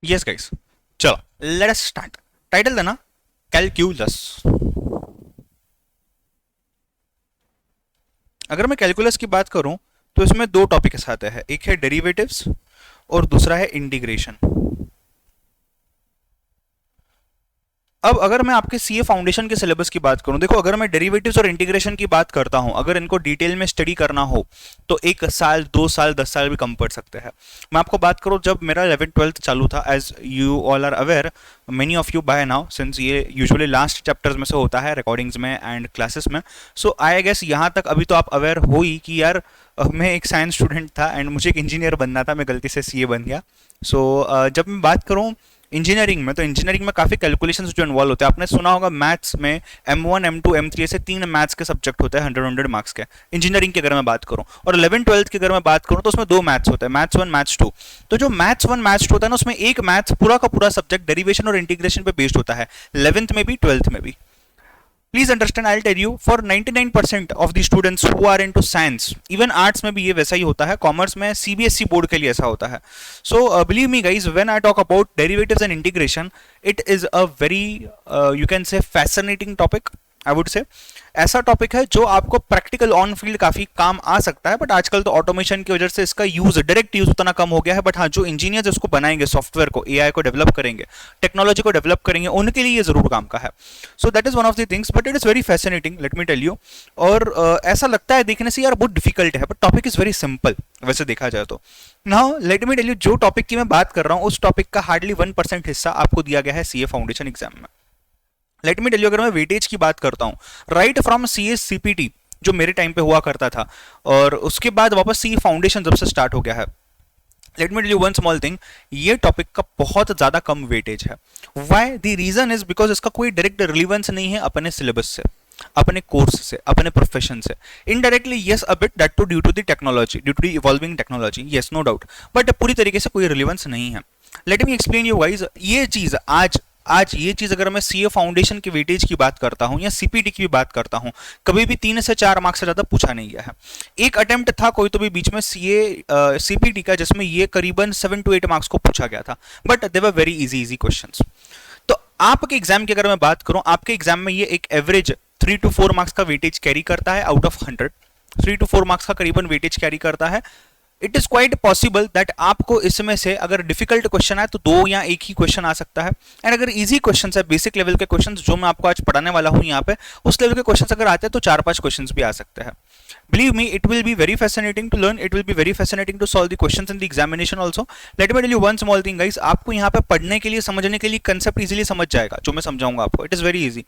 Yes guys, चलो late us start. Title देना कैलक्यूलस। अगर मैं कैलकुलस की बात करूं तो इसमें दो टॉपिक्स आते हैं, एक है डेरिवेटिव्स और दूसरा है इंटीग्रेशन। अब अगर मैं आपके सीए फाउंडेशन के सिलेबस की बात करूं, देखो अगर मैं डेरिवेटिव्स और इंटीग्रेशन की बात करता हूं, अगर इनको डिटेल में स्टडी करना हो तो 1 साल 2 साल 10 साल भी कम पड़ सकते हैं। मैं आपको बात करूं, जब मेरा 11th 12th चालू था, as you all are aware, many of you by now, since ये यूजुअली लास्ट चैप्टर्स में से होता है रिकॉर्डिंग्स में एंड क्लासेस में, सो आई गेस यहाँ तक अभी तो आप अवेयर हो ही कि यार मैं एक साइंस स्टूडेंट था एंड मुझे एक इंजीनियर बनना था, मैं गलती से सीए बन गया। जब मैं बात करूँ इंजीनियरिंग में, तो इंजीनियरिंग में काफ़ी कैलकुलेशंस जो इन्वॉल्व होते हैं, आपने सुना होगा मैथ्स में M1 M2 M3 ऐसे 3 मैथ्स के सब्जेक्ट होते हैं 100 मार्क्स के। इंजीनियरिंग की अगर मैं बात करूं और 11th 12th की अगर मैं बात करूं तो उसमें 2 मैथ्स होते हैं, मैथ्स 1 मैथ्स 2। तो जो मैथ्स 1 मैथ्स 2 होता है ना, उसमें एक मैथ्स पूरा का पूरा सब्जेक्ट डेरिवेशन और इंटीग्रेशन पे बेस्ड होता है, 11th में भी 12th में भी। Please understand, I tell you, for 99% of the students who are into science, even arts में भी ये वैसा ही होता है, कॉमर्स में सीबीएसई बोर्ड के लिए ऐसा होता है। So believe me guys, when I talk about derivatives and integration, it is a very you can से fascinating topic, I would say. ऐसा टॉपिक है जो आपको प्रैक्टिकल ऑन फील्ड काफी काम आ सकता है, बट आजकल तो ऑटोमेशन की वजह से इसका यूज, डायरेक्ट यूज उतना कम हो गया है, बट हाँ, जो इंजीनियर्स इसको बनाएंगे, सॉफ्टवेयर को, एआई को डेवलप करेंगे, टेक्नोलॉजी को डेवलप करेंगे, उनके लिए ये जरूर काम का है। So that is one of the things, but it is very fascinating, let me tell you. और ऐसा लगता है देखने से यार बहुत डिफिकल्ट है, but topic is very simple वैसे देखा जाए तो। Now let me tell you, जो टॉपिक की मैं बात कर रहा हूँ उस टॉपिक का हार्डली 1% हिस्सा आपको दिया गया है सीए फाउंडेशन एग्जाम में। लेट मी टेल यू, अगर मैं वेटेज की बात करता हूँ, right from C S CPT जो मेरे टाइम पे हुआ करता था, और उसके बाद वापस सी फाउंडेशन जब से स्टार्ट हो गया है, let me tell you one small thing, ये टॉपिक का बहुत ज्यादा कम वेटेज है। Why the reason is because इसका कोई डायरेक्ट रिलीवेंस नहीं है अपने सिलेबस से, अपने कोर्स से, अपने प्रोफेशन से। Indirectly yes a bit, that too due to the technology, due to the evolving technology, yes no doubt, but पूरी तरीके से कोई रिलीवेंस नहीं है। Let me explain you guys, ये चीज आज आज ये चीज अगर मैं सीए फाउंडेशन की वेटेज की बात करता हूं या सीपीटी की भी बात करता हूं, कभी भी 3 से 4 मार्क्स से ज्यादा पूछा नहीं गया है। एक अटेम्प्ट था कोई तो भी बीच में सीए सीपीटी का, जिसमें ये करीबन 7 to 8 मार्क्स को पूछा गया था, but they were very easy easy questions. तो आपके एग्जाम की अगर मैं बात करूं, आपके एग्जाम में ये एक एवरेज 3 to 4 मार्क्स का वेटेज कैरी करता है आउट ऑफ 100, 3 to 4 मार्क्स का करीबन वेटेज कैरी करता है। It is quite possible that आपको इसमें से अगर डिफिकल्ट क्वेश्चन है तो 2 या 1 ही क्वेश्चन आ सकता है, एंड अगर इजी क्वेश्चन है, बेसिक लेवल के क्वेश्चन जो मैं आपको आज पढ़ाने वाला हूं यहाँ पे, उस लेवल के क्वेश्चन अगर आते हैं तो 4-5 क्वेश्चन भी आ सकते हैं। Believe me, it will be very fascinating to learn. It will be very fascinating to solve the questions in the examination also. Let me tell you one small thing, guys. आपको यहाँ पे पढ़ने के लिए, समझने के लिए कंसेप्ट इजीली समझ जाएगा जो मैं समझाऊंगा आपको। It is very easy,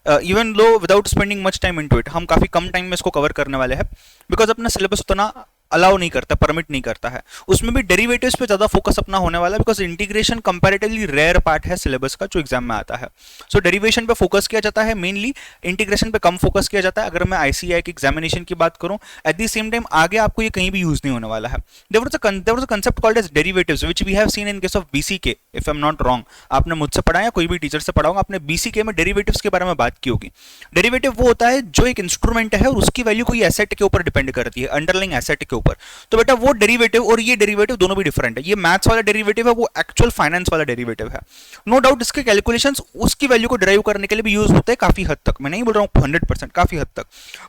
even low without spending much time into it. हम काफी कम टाइम में इसको कवर करने वाले हैं, बिकॉज अपना सिलेबस उतना अलाउ नहीं करता, परमिट नहीं करता है। उसमें भी डेरिवेटिव्स पे ज्यादा फोकस अपना होने वाला है, because integration comparatively rare part है सिलेबस का जो एग्जाम में आता है। सो डेरिवेशन पे फोकस किया जाता है मेनली, इंटीग्रेशन पे कम फोकस किया जाता है। अगर मैं आईसीएआई की एग्जामिनेशन की बात करूं, एट द सेम टाइम आगे आपको ये कहीं भी यूज नहीं होने वाला है। There was a concept called as derivatives which we have seen in case of BCK, if I am not wrong. आपने मुझसे पढ़ा या कोई भी टीचर से पढ़ा होगा, आपने बीसीके में डेरिवेटिव्स के बारे में बात की होगी। डेरिवेटिव वो होता है जो एक इंस्ट्रूमेंट है और उसकी वैल्यू कोई एसेट के ऊपर डिपेंड करती है, अंडरलाइंग एसेट के ऊपर। तो बेटा वो डेरिवेटिव और ये डेरिवेटिव दोनों भी डिफरेंट है। ये मैथ्स वाला डेरिवेटिव है, वो एक्चुअल फाइनेंस वाला डेरिवेटिव है। नो डाउट इसके कैलकुलेशंस उसकी वैल्यू को डिराइव करने के लिए भी यूज होते हैं काफी हद तक, मैं नहीं बोल रहा हूं 100%, काफी हद तक,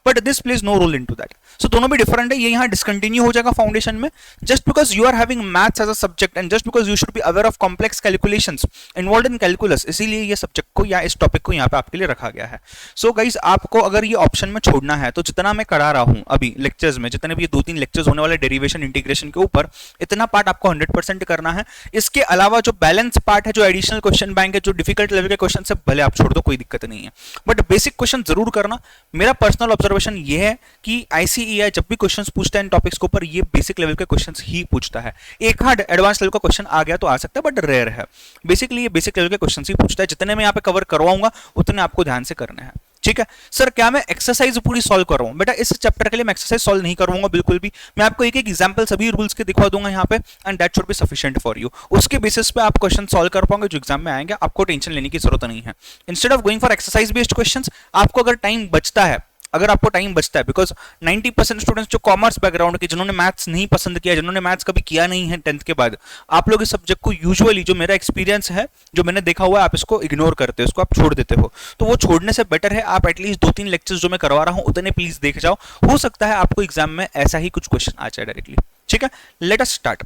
but this plays no role into that. So दोनों भी डिफरेंट है। ये यहाँ डिसकंटिन्यू हो जाएगा फाउंडेशन में, just because you are having maths as a subject and just because you should be aware of complex calculations involved in calculus, इसीलिए ये सब्जेक्ट को या इस टॉपिक को यहाँ पे आपके लिए रखा गया है। सो गाइस, आपको अगर ये ऑप्शन में छोड़ना है तो जितना मैं करा रहा हूं अभी लेक्चर्स में, जितने भी 2-3 लेक्चर्स होने वाले डेरिवेशन इंटीग्रेशन के ऊपर, इतना पार्ट आपको 100% करना है। इसके अलावा जो बैलेंस पार्ट है, जो एडिशनल क्वेश्चन बैंक है, जो डिफिकल्ट लेवल के क्वेश्चन से भले आप छोड़ दो, कोई दिक्कत नहीं है, बट बेसिक क्वेश्चन जरूर करना। मेरा पर्सनल ऑब्जर्वेशन ये है कि आईसीएआई जब भी क्वेश्चन पूछता है इन टॉपिक्स के ऊपर, ये बेसिक लेवल के क्वेश्चन ही पूछता है। एक हार्ड एडवांस लेवल का क्वेश्चन आ गया तो आ सकता है, बट रेयर है। बेसिकली ये बेसिक लेवल के क्वेश्चन ही पूछता है। जितने मैं यहाँ पे कवर करवाऊंगा उतने आपको ध्यान से करने हैं, ठीक है सर? क्या मैं एक्सरसाइज पूरी सॉल्व कर रहा हूं? बेटा इस चैप्टर के लिए मैं एक्सरसाइज सॉल्व नहीं करूंगा बिल्कुल भी। मैं आपको एक एक एग्जांपल सभी रूल्स के दिखा दूंगा यहाँ पे, and that should be sufficient for you. उसके बेसिस पे आप क्वेश्चन सॉल्व कर पाओगे जो एग्जाम में आएंगे, आपको टेंशन लेने की जरूरत नहीं है। Instead of going for exercise based questions, आपको अगर टाइम बचता है अगर आपको टाइम बचता है, बिकॉज 90% स्टूडेंट्स जो कॉमर्स बैकग्राउंड के, जिन्होंने मैथ्स नहीं पसंद किया, जिन्होंने मैथ्स कभी किया नहीं है 10th के बाद, आप लोग इस सब्जेक्ट को यूजुअली, जो मेरा एक्सपीरियंस है, जो मैंने देखा हुआ है, आप इसको इग्नोर करते हो, इसको आप छोड़ देते हो। तो वो छोड़ने से बेटर है आप एटलीस्ट 2-3 लेक्चर्स जो मैं करवा रहा हूँ उतने प्लीज देख जाओ, हो सकता है आपको एग्जाम में ऐसा ही कुछ क्वेश्चन आ जाए डायरेक्टली। ठीक है, let us start.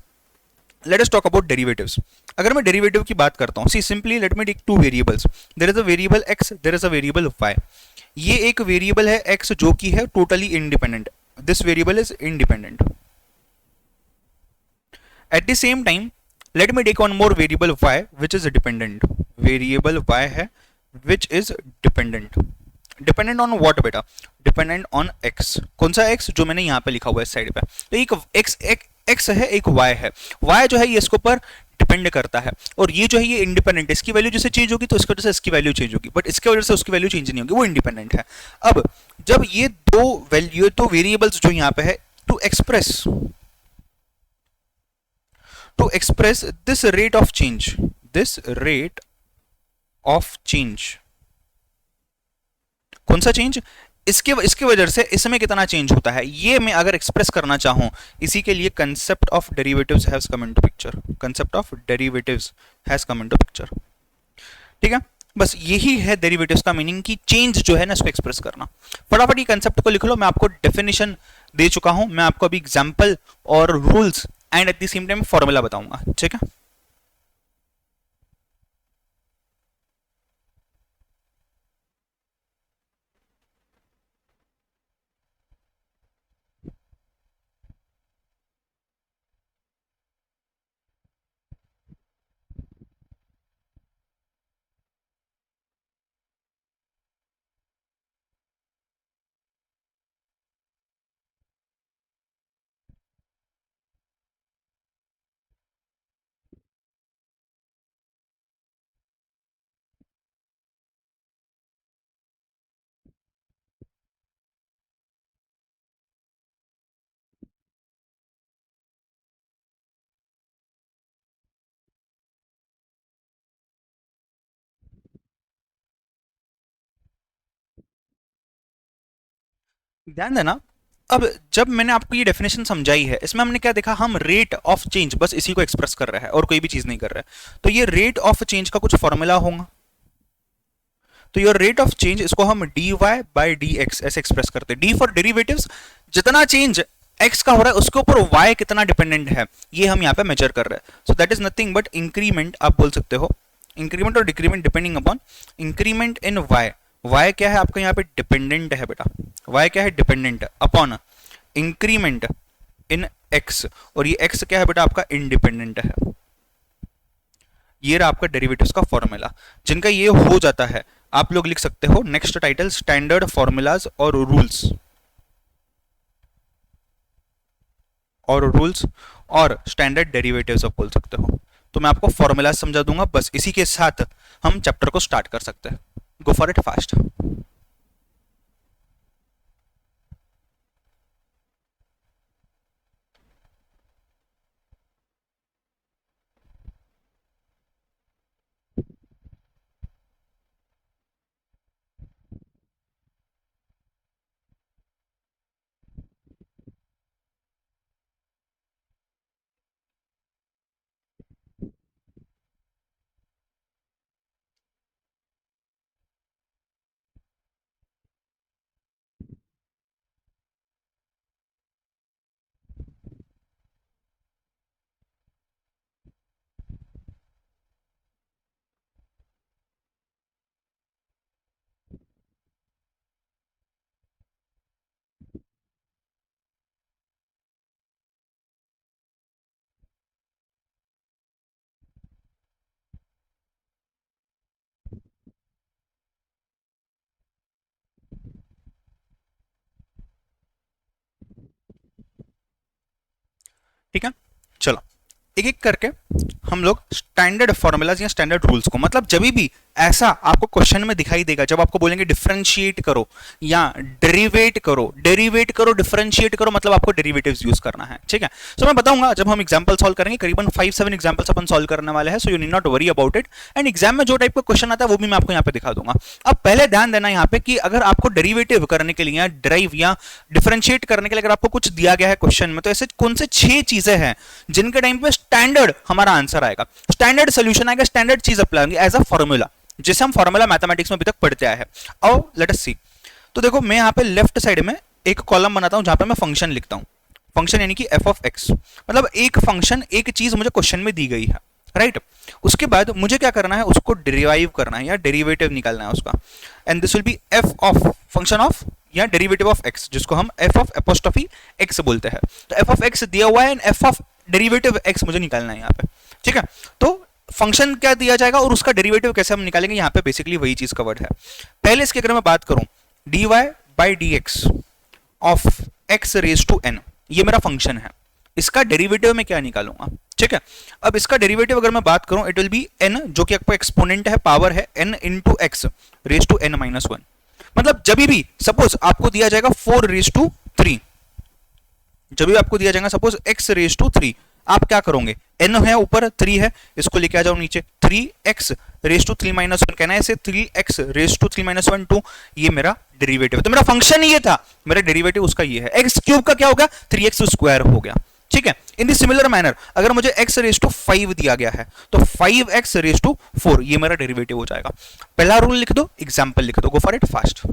Let us talk about derivatives. अगर मैं डेरिवेटिव की बात करता हूं, see simply let me take two variables, there is a variable x, there is a variable y। ये एक वेरिएबल है x जो कि है totally independent, this variable is independent. At the same time let me take one more variable y which is dependent, variable y है which is dependent. Dependent on what बेटा? Dependent on x। कौन सा x? जो मैंने यहां पे लिखा हुआ है साइड पे। तो एक x है, एक y है। y जो है ये इसके ऊपर डिपेंड करता है, और ये जो है ये इंडिपेंडेंट है। इसकी वैल्यू जैसे चेंज होगी तो इसकी वजह से इसकी वैल्यू चेंज होगी, बट इसके वजह से उसकी वैल्यू चेंज नहीं होगी, वो इंडिपेंडेंट है। अब जब ये दो वैल्यू, तो वेरिएबल्स जो यहां पे है, to express this rate of change, this rate of change, कौन सा चेंज? इसके वजह से इसमें कितना चेंज होता है, ये मैं अगर एक्सप्रेस करना चाहूं, इसी के लिए concept of derivatives has come into picture, concept of derivatives has come into picture. ठीक है, बस यही है डेरिवेटिव्स का मीनिंग, कि चेंज जो है ना इसको एक्सप्रेस करना। फटाफट ये कंसेप्ट को लिख लो, मैं आपको डेफिनेशन दे चुका हूं, मैं आपको अभी एग्जांपल और rules and eight the same time formula बताऊंगा। ठीक है, ध्यान देना। अब जब मैंने आपको ये डेफिनेशन समझाई है, इसमें हमने क्या देखा, हम रेट ऑफ चेंज बस इसी को एक्सप्रेस कर रहा है और कोई भी चीज नहीं कर रहा है। तो ये रेट ऑफ चेंज का कुछ फॉर्मूला होगा, तो योर रेट ऑफ चेंज, इसको हम dy बाई डी एक्स ऐसे एक्सप्रेस करते हैं। डी फॉर डेरिवेटिव्स, जितना चेंज x का हो रहा है उसके ऊपर y कितना डिपेंडेंट है, ये हम यहाँ पे मेजर कर रहे हैं। सो that is nothing but increment, आप बोल सकते हो इंक्रीमेंट और decrement depending upon increment in y। y क्या है आपका यहाँ पे? डिपेंडेंट है बेटा। y क्या है? Dependent upon increment in x, और ये x क्या है बेटा? आपका इंडिपेंडेंट है। ये रहा आपका डेरिवेटिव्स का फॉर्मूला। जिनका ये हो जाता है आप लोग लिख सकते हो नेक्स्ट टाइटल, स्टैंडर्ड फॉर्मूलाज और रूल्स, और स्टैंडर्ड डेरिवेटिव्स आप बोल सकते हो। तो मैं आपको फॉर्मूला समझा दूंगा, बस इसी के साथ हम चैप्टर को स्टार्ट कर सकते हैं। गो फॉर इट फास्ट। ठीक है, चलो एक एक करके हम लोग स्टैंडर्ड फॉर्मूलाज या स्टैंडर्ड रूल्स को, मतलब जब भी ऐसा आपको क्वेश्चन में दिखाई देगा जब आपको बोलेंगे डिफरेंशिएट करो या डेरिवेट करो। डेरिवेट करो, डिफरेंशिएट करो, मतलब आपको डेरिवेटिव्स यूज करना है, ठीक है। सो मैं बताऊंगा जब हम एग्जांपल सॉल्व करेंगे, करीबन 5-7 एग्जांपल्स अपन सॉल्व करने वाले हैं, so you need not worry about it. And exam में जो टाइप का क्वेश्चन आता है वो भी मैं आपको यहाँ पे दिखा दूंगा। अब पहले ध्यान देना यहाँ पे कि अगर आपको डेरिवेटिव करने के लिए या ड्राइव या डिफरेंशिएट करने के लिए अगर आपको कुछ दिया गया है क्वेश्चन में, तो ऐसे कौन से 6 चीजें हैं जिनके टाइम पे स्टैंडर्ड हमारा आंसर आएगा, स्टैंडर्ड सोल्यूशन आएगा, स्टैंडर्ड चीज अप्लाई होंगी एज अ फॉर्मूला, जिसे हम फॉर्मूला मैथमेटिक्स में अभी तक पढ़ते आए हैं। और लेट अस सी। तो देखो मैं यहाँ पे लेफ्ट साइड में एक कॉलम बनाता हूं जहां पे मैं फंक्शन लिखता हूं। फंक्शन यानी कि एफ ऑफ एक्स, मतलब एक फंक्शन, एक चीज मुझे क्वेश्चन में दी गई है, राइट। उसके बाद मुझे क्या करना है, उसको डिराइव करना है या डेरिवेटिव निकालना है उसका। And this will B F of function of या डेरिवेटिव ऑफ एक्स, जिसको हम एफ ऑफ एपोस्ट्रोफी एक्स बोलते हैं। तो एफ ऑफ एक्स दिया हुआ है and F of derivative x मुझे निकालना है यहाँ पे, ठीक है। तो फंक्शन क्या दिया जाएगा और उसका डेरिवेटिव कैसे हम निकालेंगे, यहाँ पे बेसिकली वही चीज कवर्ड है। पहले इसके अगर मैं बात करूं, dy by D x of x raise to N, ये मेरा फंक्शन है। इसका डेरिवेटिव मैं क्या निकालूंगा, ठीक है। अब इसका डेरिवेटिव अगर मैं बात करूं, इट विल बी एन, जो कि आपका एक्सपोनेंट है, पावर है N into x raise to N minus one. मतलब जब भी सपोज आपको दिया जाएगा 4 रेज टू 3, जब भी आपको दिया जाएगा सपोज x रेज टू 3, आप क्या करोगे, n है ऊपर 3 है, इसको लेके आ जाओ नीचे, 3x raise to 3 minus one, कहना है इसे 3x raise to 3 minus one 2, ये मेरा डेरिवेटिव है। तो मेरा फंक्शन ये था, मेरा डेरिवेटिव उसका ये है। एक्स क्यूब का क्या होगा, 3x स्क्वायर हो गया, ठीक है। इन द सिमिलर मैनर अगर मुझे x रेज टू 5 दिया गया है तो 5x रेज टू 4, ये मेरा डेरिवेटिव हो जाएगा। पहला रूल लिख दो, एग्जाम्पल लिख दो, गो फॉर इट फास्ट।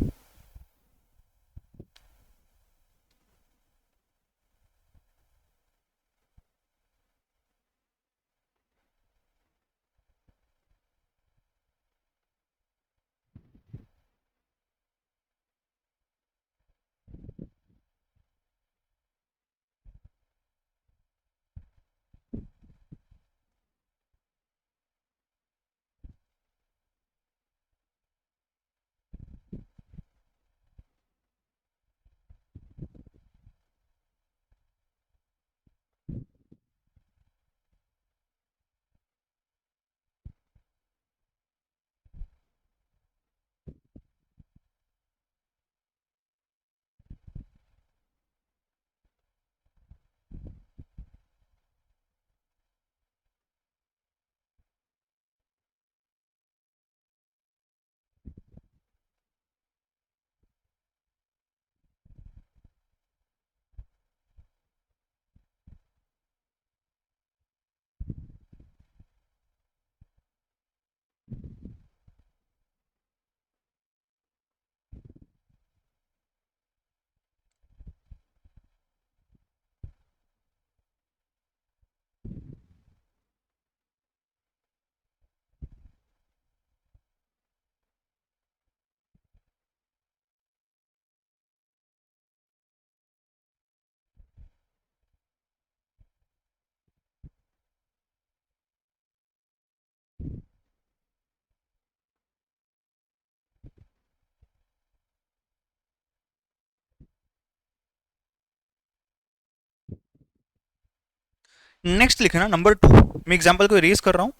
नेक्स्ट लिखना नंबर 2, मैं एग्जाम्पल को इरेज कर रहा हूं।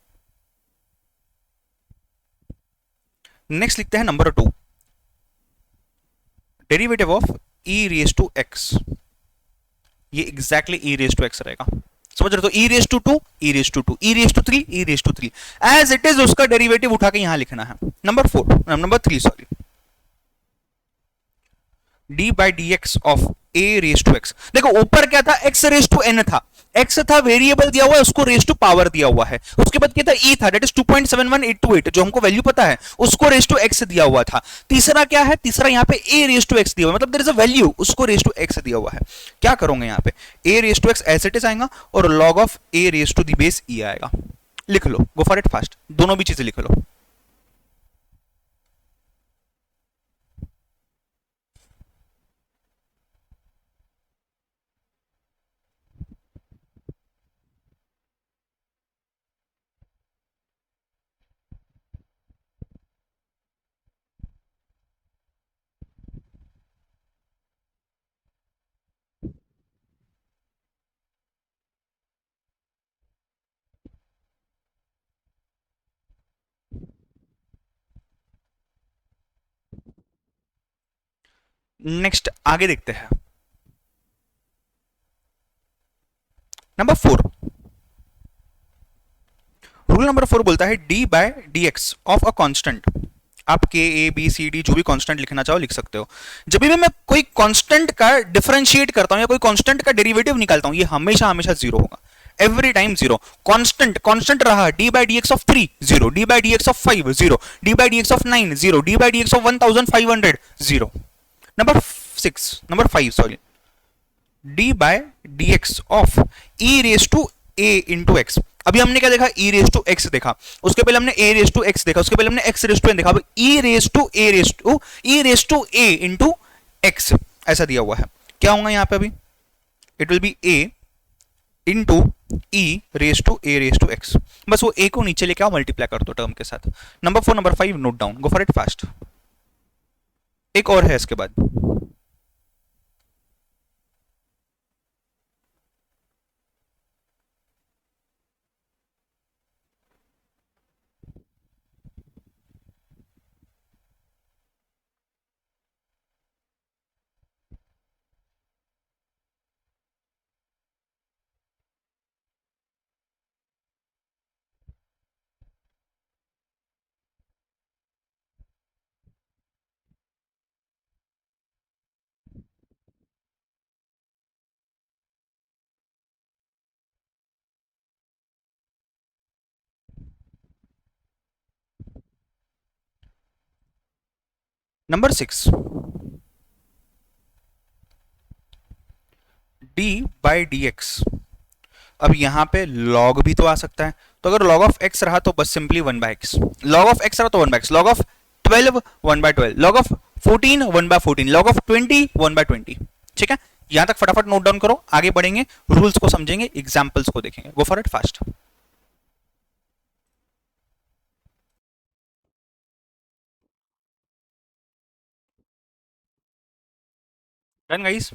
नेक्स्ट लिखते हैं number 2, derivative of e raise to x, ये exactly e raise to x रहेगा, समझ रहे? तो e raise to 2, e raise to 2, e raise to 3, e raise to 3, as it is उसका डेरिवेटिव उठा के यहां लिखना है। Number 4, number 3 sorry, d by D x of a raise to x. देखो ऊपर क्या था, एक्स रेज टू एन था, एक्स था वेरिएबल दिया हुआ है, उसको रेज टू पावर दिया हुआ है। उसके बाद क्या था, ई था, दैट इज 2.71828, जो हमको वैल्यू पता है, उसको रेज टू एक्स दिया हुआ था। तीसरा क्या है, तीसरा यहाँ पे ए रेज टू एक्स दिया हुआ, मतलब देयर इज अ वैल्यू, उसको रेज टू एक्स दिया हुआ है। क्या करोगे यहाँ पे, a raise to x as it is आएगा और log of a raise to the base e आएगा। लिख लो, गो फॉर इट फास्ट, दोनों भी चीजें लिख लो। नेक्स्ट आगे देखते हैं। नंबर 4, रूल नंबर 4 बोलता है D by D x of a constant. आप के ए बी सी डी जो भी कांस्टेंट लिखना चाहो लिख सकते हो। जब भी मैं कोई कांस्टेंट का डिफरेंशिएट करता हूं या कोई कांस्टेंट का डेरिवेटिव निकालता हूं, ये हमेशा हमेशा जीरो होगा, every time zero. Constant constant रहा, d by D x of 3 zero, d by D x of 5 zero, d by D x of 9 zero, d by D x of 1500 zero. Number 5 sorry, d by D x of E raise to a into x. अभी हमने क्या देखा, ई raise to x देखा, उसके पहले हमने ए race to x देखा, उसके पहले हमने एक्स रेस टू एन देखा। अब e raise to a into x ऐसा दिया हुआ है। क्या होगा यहाँ पे अभी, it will be a into e raise to x. बस वो ए को नीचे लेके आओ, मल्टीप्लाई कर दो टर्म के साथ। Number 4 number 5 note down, go for it fast. एक और है इसके बाद। Number 6, D by D x. अब यहां पे लॉग भी तो आ सकता है, तो अगर लॉग ऑफ एक्स रहा तो बस simply 1 by X, log of X रहा तो 1 by X, log of 12 1 by 12, log of 14 1 by 14, log of 20 1 by 20। ठीक है, यहां तक फटाफट नोट डाउन करो, आगे बढ़ेंगे, रूल्स को समझेंगे, एग्जांपल्स को देखेंगे। गो for it fast. Done guys.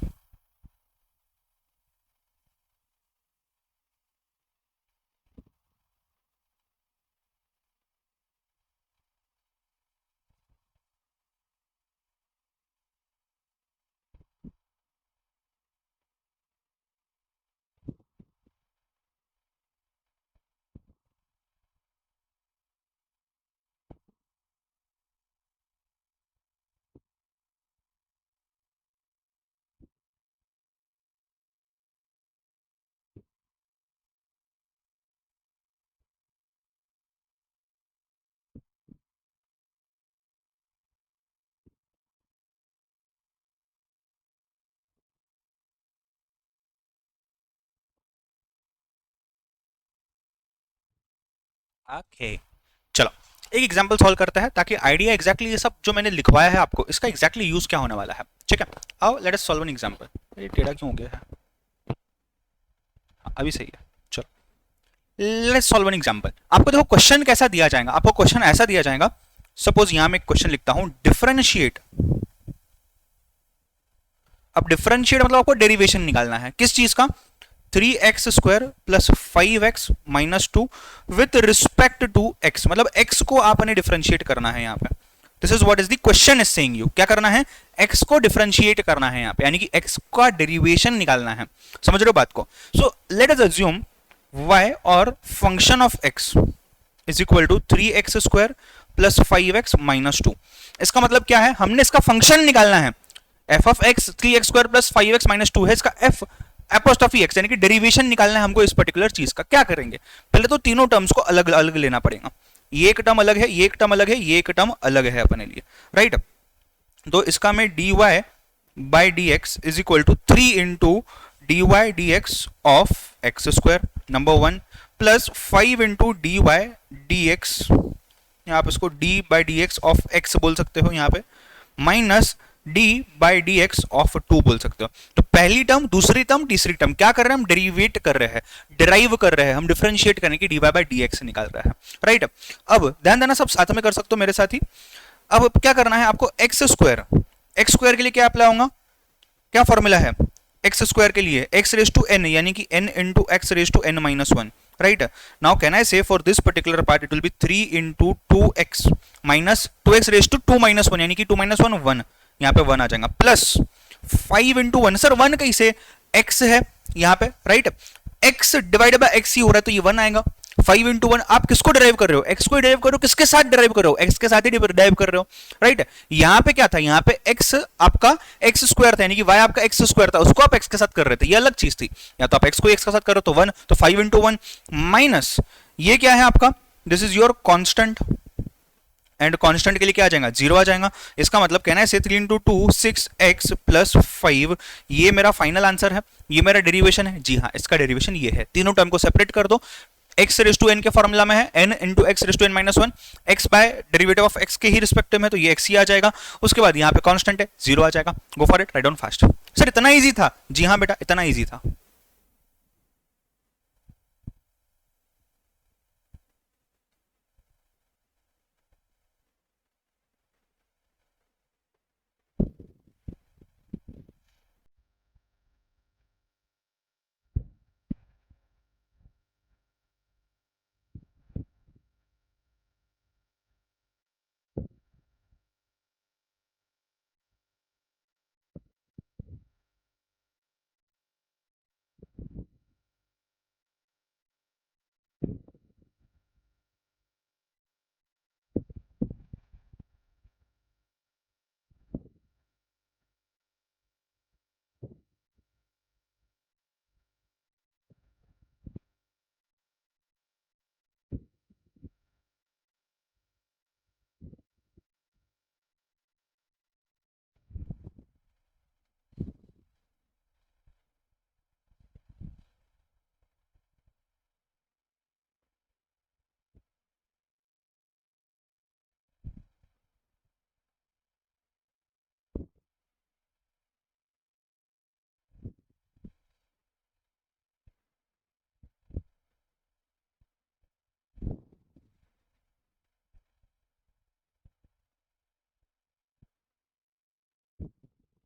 Okay चलो, एक एग्जांपल सॉल्व करते हैं ताकि आइडिया एग्जैक्टली ये सब जो मैंने लिखवाया है आपको, इसका एग्जैक्टली यूज क्या होने वाला है। ठीक है, आओ let us solve an example. ये टेढ़ा क्यों हो गया है, हाँ, अभी सही है। चलो लेट्स सॉल्व एन एग्जांपल। आपको देखो क्वेश्चन कैसा दिया जाएगा, आपको क्वेश्चन ऐसा दिया जाएगा, सपोज यहां मैं क्वेश्चन लिखता हूं डिफरेंशिएट। अब डिफरेंशिएट मतलब आपको डेरिवेशन निकालना है किस चीज का, 3x square plus 5x minus 2 with respect to x, मतलब x को आपने डिफरेंशिएट करना है यहाँ पे। This is what is the question is saying you, क्या करना है, x को डिफरेंशिएट करना है यहाँ पे, यानी कि x का डेरिवेशन निकालना है। समझ रहे हो बात को। So let us assume y और function of x is equal to 3x square plus 5x minus 2। इसका मतलब क्या है, हमने इसका फंक्शन निकालना है, f of x 3x square plus 5x minus 2 है, इसका f एपोस्ट्रोफी x यानी कि डेरिवेशन निकालना है हमको इस पर्टिकुलर चीज का। क्या करेंगे, पहले तो तीनों टर्म्स को अलग अलग लेना पड़ेगा, ये एक टर्म अलग है, ये एक टर्म अलग है, ये एक टर्म अलग है अपने लिए, राइट। तो इसका मैं dy by D x is equal to 3 into D Y D x of x square number 1 plus 5 into D Y D X, यहाँ पे इसको D by D x of X बोल सकते हो यहाँ पे, minus d by D x of 2 बोल सकते हो। तो पहली टर्म, दूसरी टर्म, तीसरी टर्म क्या कर रहे हैं हम, डेरिवेट कर रहे हैं, डिराइव कर रहे हैं, हम डिफरेंशिएट करने की dy बाई डी एक्स निकाल रहे हैं, राइट। अब ध्यान देना, सब साथ में कर सकते हो मेरे साथ ही। अब क्या करना है आपको, एक्स स्क्वायर के लिए क्या अप्लाई होगा, क्या फॉर्मूला है एक्स स्क्वायर के लिए, एक्स रेस टू एन यानी कि n into X raise to n minus 1, right? Now can I say for this particular part it will be 3 into 2x minus 2x raised to 2 minus 1 यानी कि 2 minus 1 1 यहाँ पे 1 आ जाएगा, plus 5 into 1, sir 1 कैसे, x है यहाँ पे, right, x divided by x ही हो रहा है तो ये 1 आएगा। 5 इंटू 1, आप किसको डिराइव कर रहे हो, x को डिराइव कर रहे हो, किसके साथ डिराइव कर रहे हो, x के साथ ही डिराइव कर रहे हो, राइट। यहाँ पे क्या था, यहाँ पे x आपका x स्क्वायर था, यानी कि y आपका x स्क्वायर था, उसको आप x के साथ कर रहे थे, ये अलग चीज थी। या तो आप x को x के साथ कर रहे हो तो 1, तो 5 इंटू 1 माइनस ये क्या है आपका, this is your constant, and constant के लिए क्या आ जाएगा, 0 आ जाएगा। इसका मतलब कहना है 3 इंटू 2 6x प्लस 5, ये मेरा फाइनल आंसर है, ये मेरा डेरिवेशन है। जी हाँ, इसका डेरिवेशन ये है। तीनों टर्म को सेपरेट कर दो, x रेज टू n के फॉर्मूला में है, n into x raise to n minus 1, x by derivative of x के ही रिस्पेक्टिव में, तो ये x ही आ जाएगा। उसके बाद यहाँ पे कांस्टेंट है, 0 आ जाएगा। गो for it, write down fast. Sir इतना ईजी था, जी हाँ बेटा इतना ईजी था।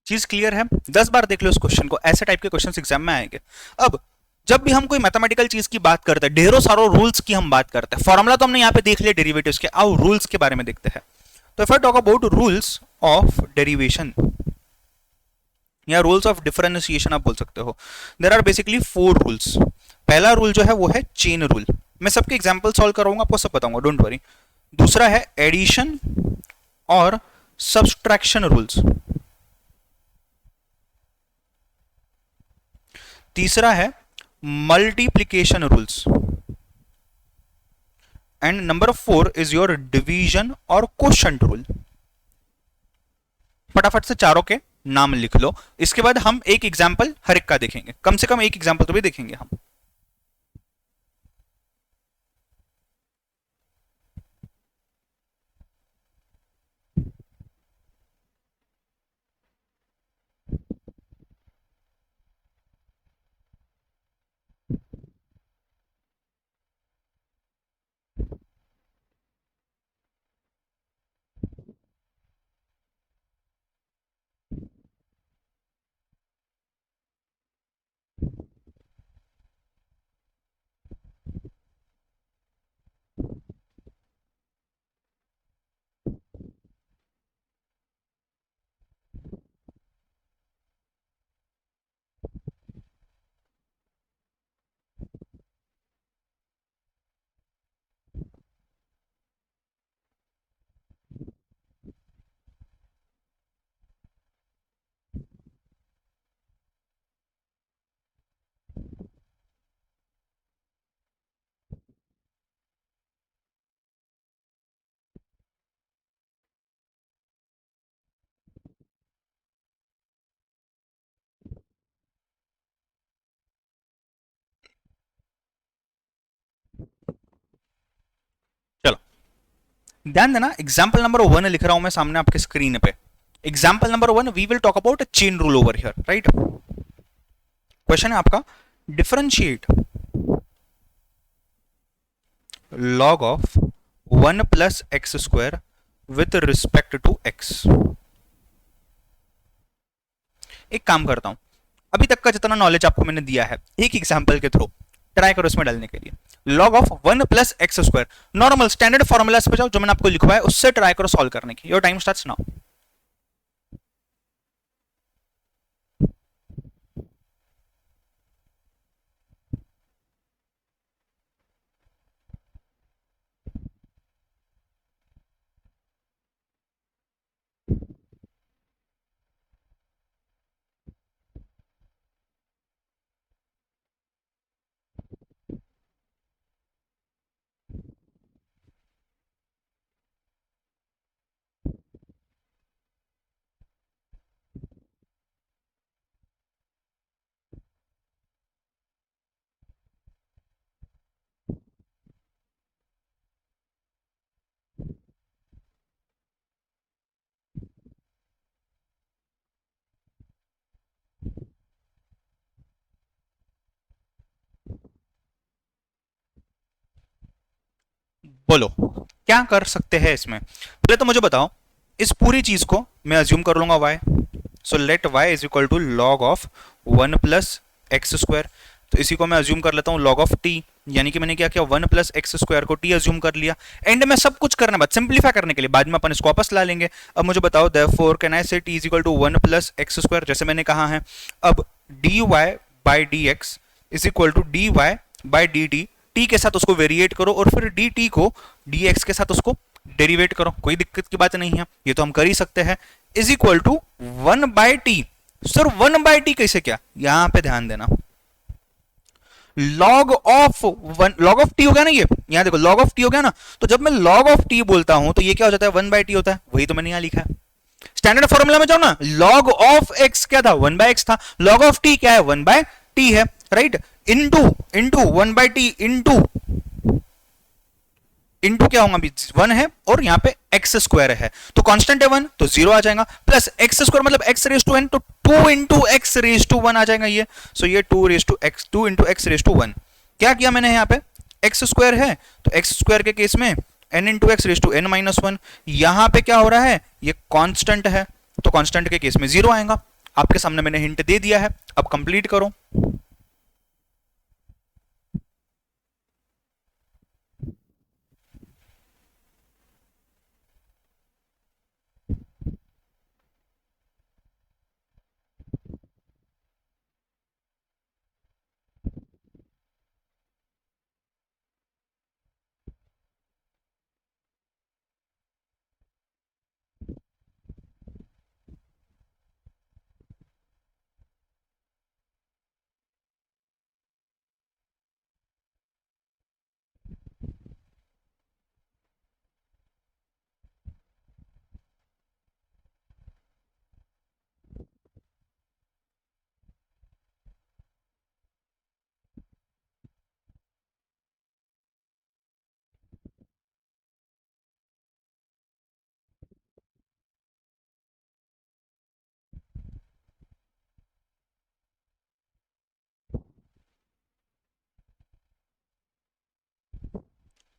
चीज क्लियर है, 10 बार देख लो इस क्वेश्चन को, ऐसे टाइप के क्वेश्चन एग्जाम में आएंगे। अब जब भी हम कोई मैथमेटिकल चीज की बात करते हैं, ढेरों सारों रूल्स की हम बात करते हैं, फॉर्मूला तो हमने यहाँ पे देख लिया डेरिवेटिव्स के, आओ रूल्स के बारे में देखते हैं। तो if I talk about rules of derivation या रूल्स ऑफ डिफरेंशिएशन आप बोल सकते हो, देयर आर बेसिकली 4 रूल्स। पहला रूल जो है वो है चेन रूल, मैं सबके एग्जांपल सॉल्व कराऊंगा, आपको सब बताऊंगा, डोंट वरी। दूसरा है एडिशन और सब्सट्रैक्शन रूल्स। तीसरा है multiplication rules, and number 4 is your division और क्वोशंट रूल। फटाफट से चारों के नाम लिख लो, इसके बाद हम एक एग्जाम्पल हर एक का देखेंगे, कम से कम एक एग्जाम्पल तो भी देखेंगे हम। चलो ध्यान देना, एग्जाम्पल नंबर 1 लिख रहा हूं मैं सामने आपके स्क्रीन पे। Example number 1, we will talk about a chain rule over here, right. Question है आपका, differentiate log of 1 plus x square with respect to x। एक काम करता हूं, अभी तक का जितना नॉलेज आपको मैंने दिया है, एक एग्जांपल के थ्रू ट्राई करो इसमें डालने के लिए। log of 1 plus x square, normal standard formulas पे जाओ जो मैंने आपको लिखवाया, उससे ट्राई करो सॉल्व करने की। Your time starts now. बोलो क्या कर सकते हैं इसमें? पहले तो मुझे बताओ, इस पूरी चीज को मैं अज्यूम कर लूंगा y, so let y is equal to log of 1 plus x square. तो इसी को मैं अज्यूम कर लेता हूं लॉग ऑफ t, यानी कि मैंने क्या किया 1 प्लस एक्स स्क्वायर को t अज्यूम कर लिया। एंड में सब कुछ करने बाद सिंप्लीफाई करने के लिए बाद में अपन इसको वापस ला लेंगे। अब मुझे बताओ therefore can I say t is equal to 1 plus x square, जैसे मैंने कहा है। अब dy by D x is equal to dy by D T, T के साथ उसको वेरिएट करो और फिर dt को dx के साथ उसको डेरिवेट करो, कोई दिक्कत की बात नहीं है, ये तो हम कर ही सकते हैं। Is equal to 1 by T. Sir 1 by T कैसे, क्या यहां पे ध्यान देना, log of one, log of T हो गया ना, ये यहां देखो लॉग ऑफ टी हो गया ना, तो जब मैं लॉग ऑफ टी बोलता हूं तो ये क्या हो जाता है 1 बाई टी होता है, वही तो मैंने यहां लिखा है। स्टैंडर्ड फॉर्मूला में जाओ ना, लॉग ऑफ एक्स क्या था 1 बाय एक्स था, लॉग ऑफ टी क्या है 1 बाय टी है, right. Into into 1 by T into into क्या होगा अभी 1 है और यहाँ पे एक्स स्क्वायर है तो कांस्टेंट है 1 तो 0 आ जाएगा, प्लस एक्स स्क्वायर मतलब एक्स रेज टू एन तो 2 इंटू एक्स रेज टू 1 आ जाएगा ये। सो ये 2 raise to X 2 into x raise to 1। क्या किया मैंने यहाँ पे, एक्स स्क्वायर है तो एक्स स्क्वायर के केस में N into x raise to N minus 1। यहाँ पे क्या हो रहा है, ये कांस्टेंट है तो कांस्टेंट के केस में 0 आएगा। आपके सामने मैंने हिंट दे दिया है, अब कंप्लीट करो।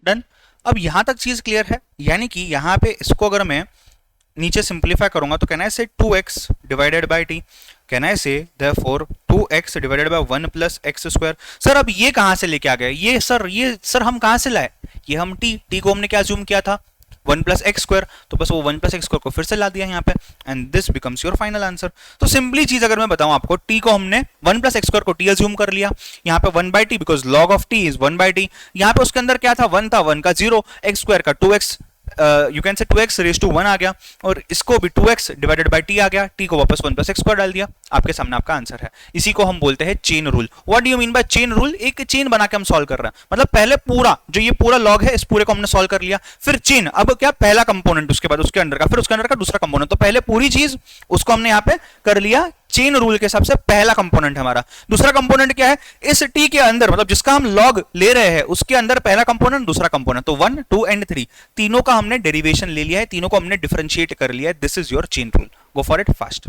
डन। अब यहां तक चीज क्लियर है, यानी कि यहां पे इसको अगर मैं नीचे सिंप्लीफाई करूंगा तो can I say 2x divided by t, can I say therefore 2x divided by 1 plus x square. Sir अब ये कहां से लेके आ गए, ये सर हम कहां से लाए, ये हम t को हमने क्या अज्यूम किया था 1 प्लस एक्स स्क्वायर, तो बस वो 1 प्लस एक्स स्क्वायर को फिर से ला दिया यहाँ पे and this becomes your final answer. तो सिंपली चीज अगर मैं बताऊं आपको, t को हमने 1 प्लस एक्स स्क्वायर को t अज्यूम कर लिया, यहाँ पे 1 by T because log of t is 1 by T. यहाँ पे उसके अंदर क्या था 1 था, 1 का 0, एक्स स्क्वायर का 2x, यू कैन से 2x रेज टू 1 आ गया और इसको भी 2x डिवाइडेड बाय t आ गया, t को वापस 1 प्लस एक्स स्क्वायर डाल दिया, आपके सामने आपका आंसर है। इसी को हम बोलते हैं chain rule. What do you mean by chain rule, एक चेन बना के हम सॉल्व कर रहे हैं, मतलब पहले पूरा जो ये पूरा लॉग है इस पूरे को हमने सॉल्व कर लिया, फिर चेन, अब क्या पहला कंपोनेंट उसके बाद उसके अंदर का, फिर उसके अंदर का दूसरा कंपोनेंट, तो पहले पूरी चीज उसको हमने यहाँ पे कर लिया चेन रूल के हिसाब से, पहला कंपोनेंट हमारा। दूसरा कंपोनेंट क्या है, इस टी के अंदर मतलब जिसका हम लॉग ले रहे हैं उसके अंदर पहला कंपोनेंट दूसरा कंपोनेंट, तो 1 2 एंड 3 तीनों का हमने डेरिवेशन ले लिया है, तीनों को हमने डिफरेंशिएट कर लिया है। This is your chain rule, go for it fast.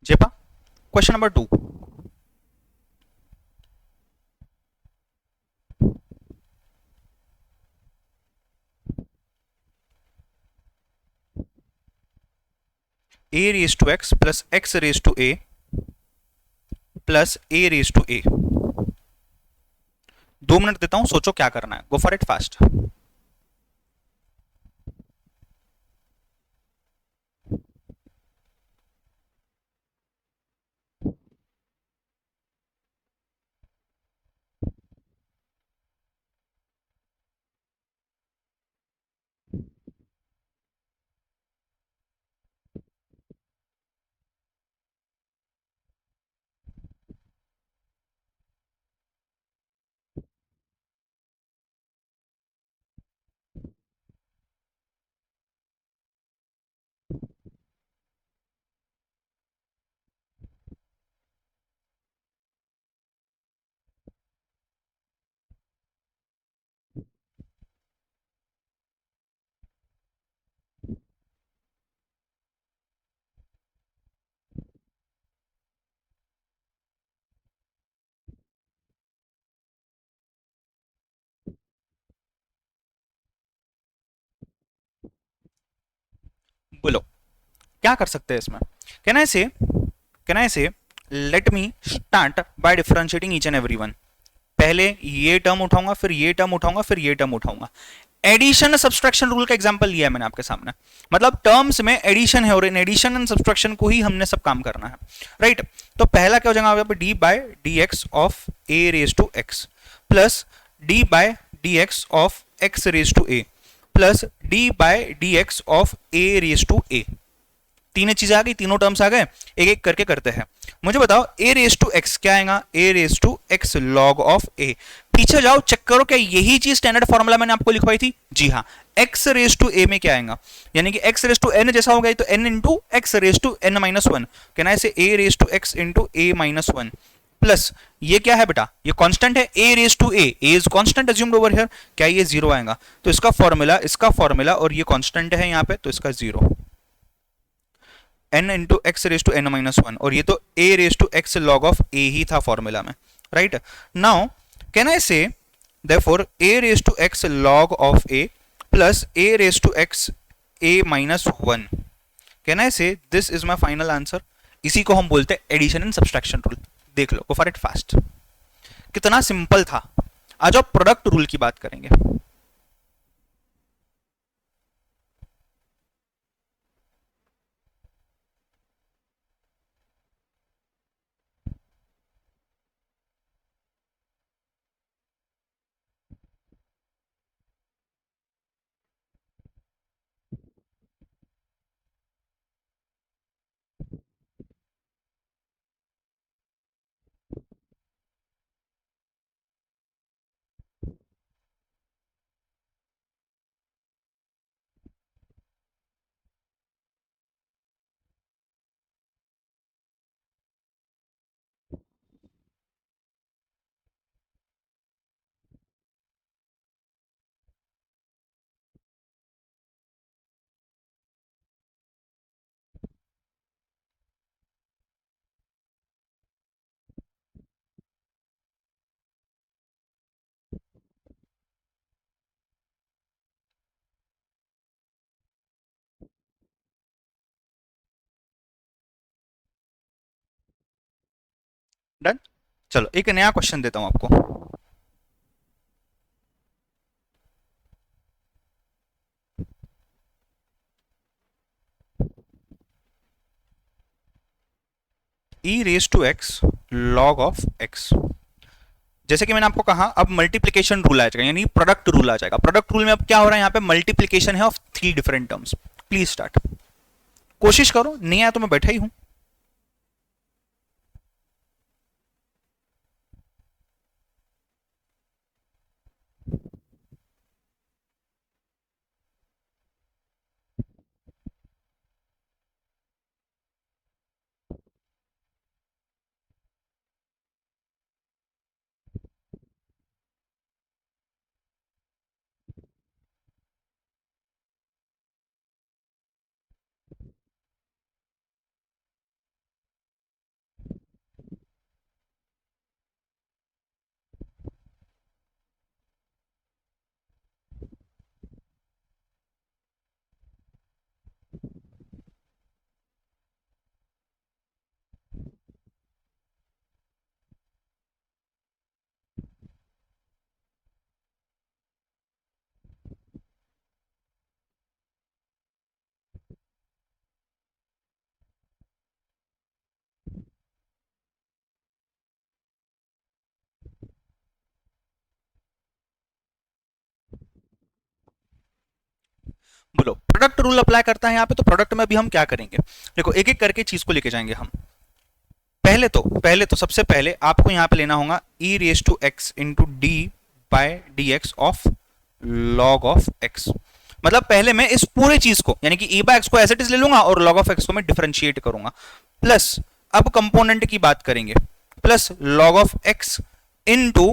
चेपा। Question number 2, a raise to x plus x raise to a plus a raise to a. 2 minute देता हूं, सोचो क्या करना है, गो फॉर इट फास्ट। बोलो क्या कर सकते हैं इसमें। कैन आई से, कैन आई से let me start by differentiating each and every one. पहले ये टर्म उठाऊंगा, फिर ये टर्म उठाऊंगा, फिर ये टर्म उठाऊंगा। एडिशन सब्सट्रैक्शन रूल का एग्जांपल लिया है मैंने आपके सामने, मतलब टर्म्स में एडिशन है और इन एडिशन एंड सब्सट्रैक्शन को ही हमने सब काम करना है, राइट। तो पहला क्या हो जाएगा यहाँ पे, d by D x of a raise to x plus d by D x of x raise to a plus d by D x of a raise to a. तीन चीजें आ गई, तीनों टर्म्स आ गए, एक एक करके करते हैं। मुझे बताओ ए रेज टू एक्स क्या आएगा, a raise to x log of a. पीछे जाओ चेक करो क्या यही चीज स्टैंडर्ड फॉर्मूला मैंने आपको लिखवाई थी, जी हाँ। एक्स रेज टू ए में क्या आएगा, यानी कि एक्स रेज टू एन जैसा होगा तो n into x raise to N minus one, कहना है a raise to x into a minus one plus ये क्या है बेटा, ये कांस्टेंट है a raise to a is constant assumed over here, क्या ये जीरो आएगा, तो इसका फॉर्मूला और ये कांस्टेंट है यहाँ पे तो इसका zero, n into x raise to N minus one, और ये तो a raise to x log of a ही था फॉर्मूला में, right. Now can I say therefore a raise to x log of a plus a raise to x a minus one, can I say this is my final answer. इसी को हम बोलते हैं addition and subtraction rule. देख लो, go for it fast, कितना simple था। आज आप प्रोडक्ट रूल की बात करेंगे। डन। चलो एक नया क्वेश्चन देता हूं आपको। E raise to x log of x, जैसे कि मैंने आपको कहा अब मल्टीप्लीकेशन रूल आ जाएगा, यानी प्रोडक्ट रूल आ जाएगा। प्रोडक्ट रूल में अब क्या हो रहा है, यहाँ पे मल्टीप्लीकेशन है of three different terms. Please start, कोशिश करो, नहीं आया तो मैं बैठा ही हूं। बोलो, प्रोडक्ट रूल अप्लाई करता है यहाँ पे, तो प्रोडक्ट में अभी हम क्या करेंगे, देखो एक एक करके चीज को लेके जाएंगे हम। पहले तो सबसे पहले आपको यहां पे लेना होगा e raise to x into D by D x of log of X. मतलब पहले मैं इस पूरे चीज को यानी कि e बाय एक्स को एज इट इज ले लूंगा और log ऑफ एक्स को मैं डिफरेंशिएट करूंगा, प्लस अब कंपोनेंट की बात करेंगे, plus log of X into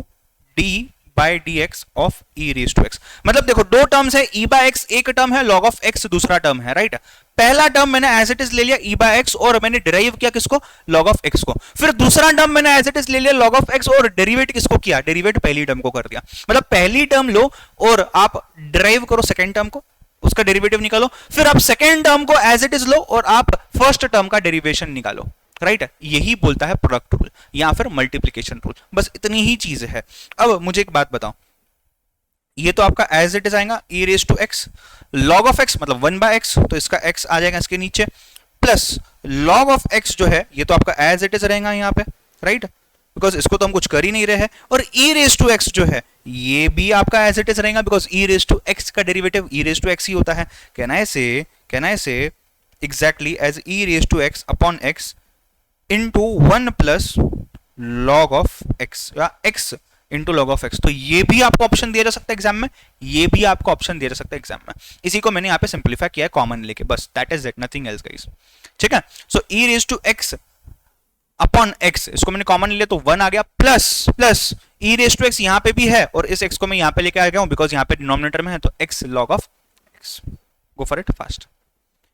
D by D x of E raise to X. मतलब देखो दो टर्म्स है, ई बाय एक्स एक टर्म है, log ऑफ एक्स दूसरा टर्म है, राइट। पहला टर्म मैंने एज इट इज ले लिया ई बाय एक्स और मैंने डिराइव किया किसको, log ऑफ एक्स को। फिर दूसरा टर्म मैंने एज इट इज ले लिया log ऑफ एक्स और डेरिवेट किसको किया, डेरिवेट पहली टर्म को कर दिया। मतलब पहली टर्म लो और आप डिराइव करो सेकेंड टर्म को, उसका डेरिवेटिव निकालो, फिर आप सेकेंड टर्म को एज इट इज लो और आप फर्स्ट टर्म का डेरिवेशन निकालो, राइट। यही बोलता है प्रोडक्ट रूल या फिर मल्टीप्लीकेशन रूल, बस इतनी ही चीज है। अब मुझे एक बात बताओ, ये तो आपका एज इट इज आएगा e raise to x, log of X मतलब 1/x, तो इसका x आ जाएगा इसके नीचे, प्लस लॉग ऑफ x जो है ये तो आपका एज इट इज रहेगा यहाँ पे, राइट, बिकॉज इसको तो हम कुछ कर ही नहीं रहे हैं। और e रेस टू एक्स जो है ये भी आपका एज इट इज रहेगा, because e raise to x का derivative e raise to x ही होता है। Can I say exactly as e raise to x upon x into 1 plus log of x या x into log of x. तो ये भी आपको option दिया जा सकता है एग्जाम में, ये भी आपको ऑप्शन दिया जा सकता है एग्जाम में। इसी को मैंने यहाँ पे सिंप्लीफाई किया है कॉमन लेके, बस that is it, nothing else guys. ठीक है, so e raise to x upon x, इसको मैंने कॉमन लिया तो 1 आ गया, plus plus e raise to x यहाँ पे भी है और इस x को मैं यहाँ पे लेके आ गया हूँ बिकॉज यहाँ पे डिनोमिनेटर में है, तो x log of x. Go for it fast.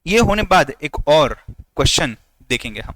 ये होने बाद एक और क्वेश्चन देखेंगे हम।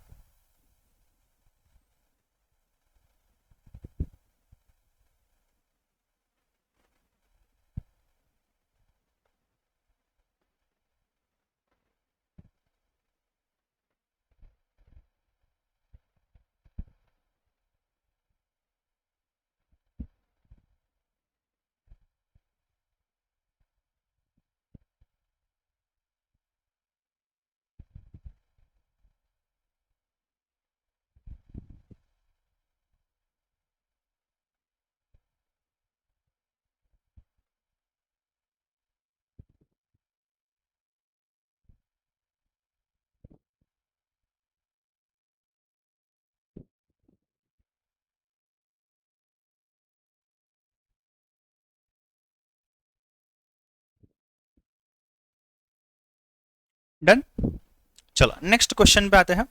डन, चलो नेक्स्ट क्वेश्चन पे आते हैं।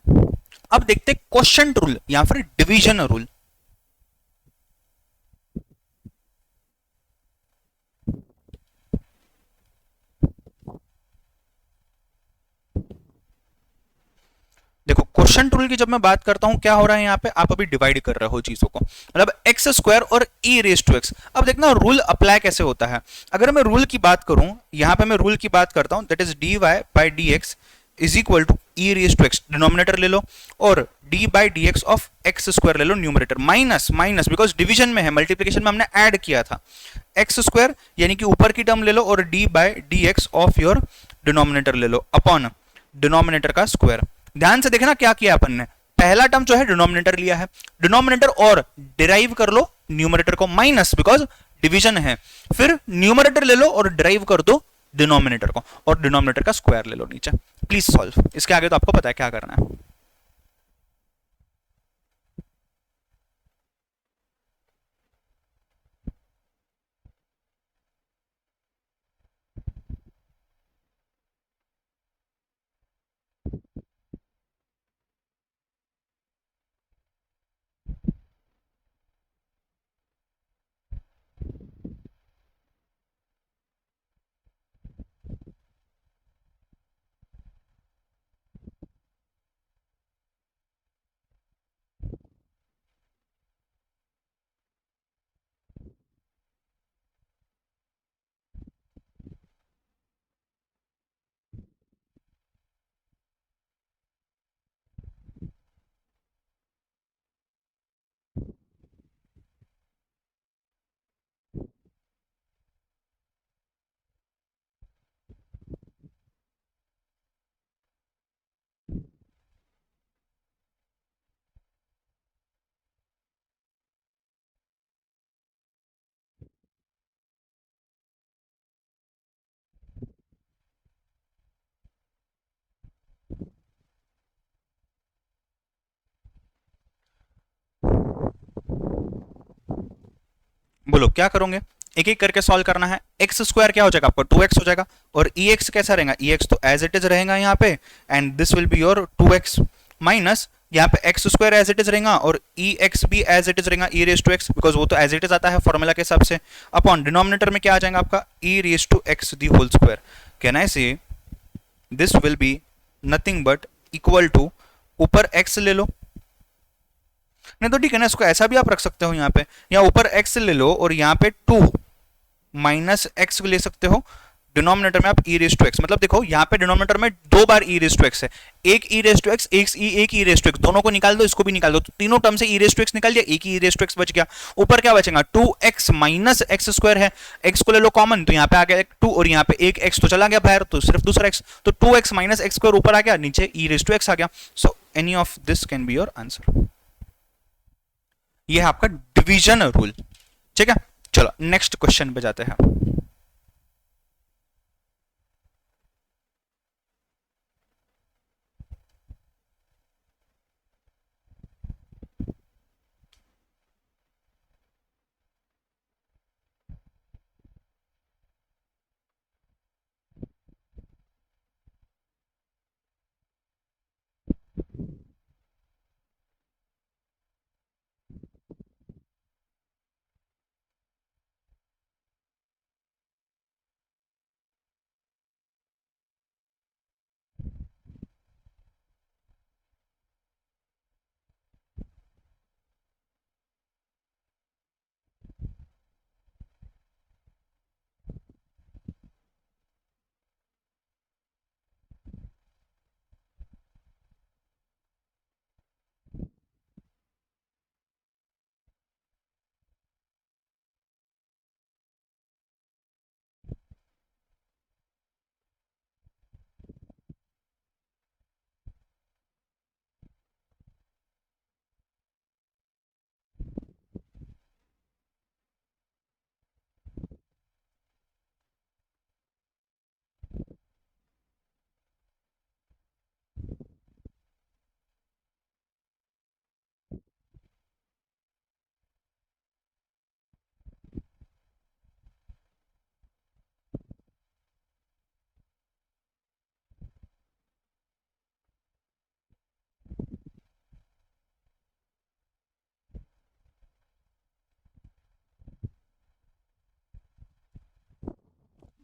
अब देखते हैं क्वेश्चन रूल या फिर डिवीजन रूल। देखो क्वेश्चन रूल की जब मैं बात करता हूं क्या हो रहा है यहाँ पे, आप अभी डिवाइड कर रहे हो चीजों को, मतलब एक्स स्क्वायर और e रेस टू एक्स। अब देखना रूल अप्लाई कैसे होता है। अगर मैं रूल की बात करूं, यहाँ पे मैं रूल की बात करता हूं, that is dy by D x is equal to e raise to x, denominator ले लो, और d by D x of x square ले लो numerator, minus minus because division में है, मल्टीप्लीकेशन में हमने ऐड किया था, एक्स स्क्वायर यानी कि ऊपर की टर्म ले लो और d by D x of your denominator ले लो अपॉन डिनोमिनेटर का स्क्वायर। ध्यान से देखना क्या किया अपन ने, पहला टर्म जो है डिनोमिनेटर लिया है, डिनोमिनेटर और डिराइव कर लो न्यूमरेटर को माइनस बिकॉज डिवीजन है, फिर न्यूमरेटर ले लो और डिराइव कर दो डिनोमिनेटर को और डिनोमिनेटर का स्क्वायर ले लो नीचे। प्लीज सॉल्व, इसके आगे तो आपको पता है क्या करना है। बोलो क्या करोगे, एक एक करके सॉल्व करना है। एक्स स्क्वायर क्या हो जाएगा आपका 2x हो जाएगा, और ई एक्स कैसा रहेगा, ई एक्स तो एज इट इज रहेगा यहाँ पे, and this will be your 2x minus यहाँ पे x square as it is रहेगा और ई एक्स भी एज इट इज रहेगा, e raise to x, because वो तो एज इट इज आता है फॉर्मूला के हिसाब से, अपॉन डिनोमिनेटर में क्या आ जाएगा आपका e raise to x the whole square. Can I say this will be nothing but equal to, ऊपर x ले लो, नहीं तो ठीक है ना, इसको ऐसा भी आप रख सकते हो यहाँ पे, या ऊपर x ले लो और यहाँ पे 2 माइनस एक्स ले सकते हो, डिनोमिनेटर में आप ई रेस टू एक्स, मतलब देखो यहाँ पे डिनोमिनेटर में दो बार ई रेस टू एक्स है, एक ई रेस टू एक्स, एक ई रेस टू एक्स, दोनों को निकाल दो, इसको भी निकाल दो, तो तीनों टर्म से ई रेस टू एक्स निकाल दिया, एक ही ई रेस टू एक्स बच गया। ऊपर क्या बचेगा 2x माइनस एक्स स्क्वायर है, एक्स को ले लो कॉमन, तो यहाँ पे आ गया 2 और यहाँ पे एक एक्स तो चला गया बाहर, तो सिर्फ दूसरा एक्स, तो 2x माइनस एक्स स्क्वायर ऊपर आ गया, नीचे ई रेस टू एक्स आ गया। So any of this can be your answer. ये है आपका डिवीजन रूल। ठीक है, चलो नेक्स्ट क्वेश्चन पे जाते हैं।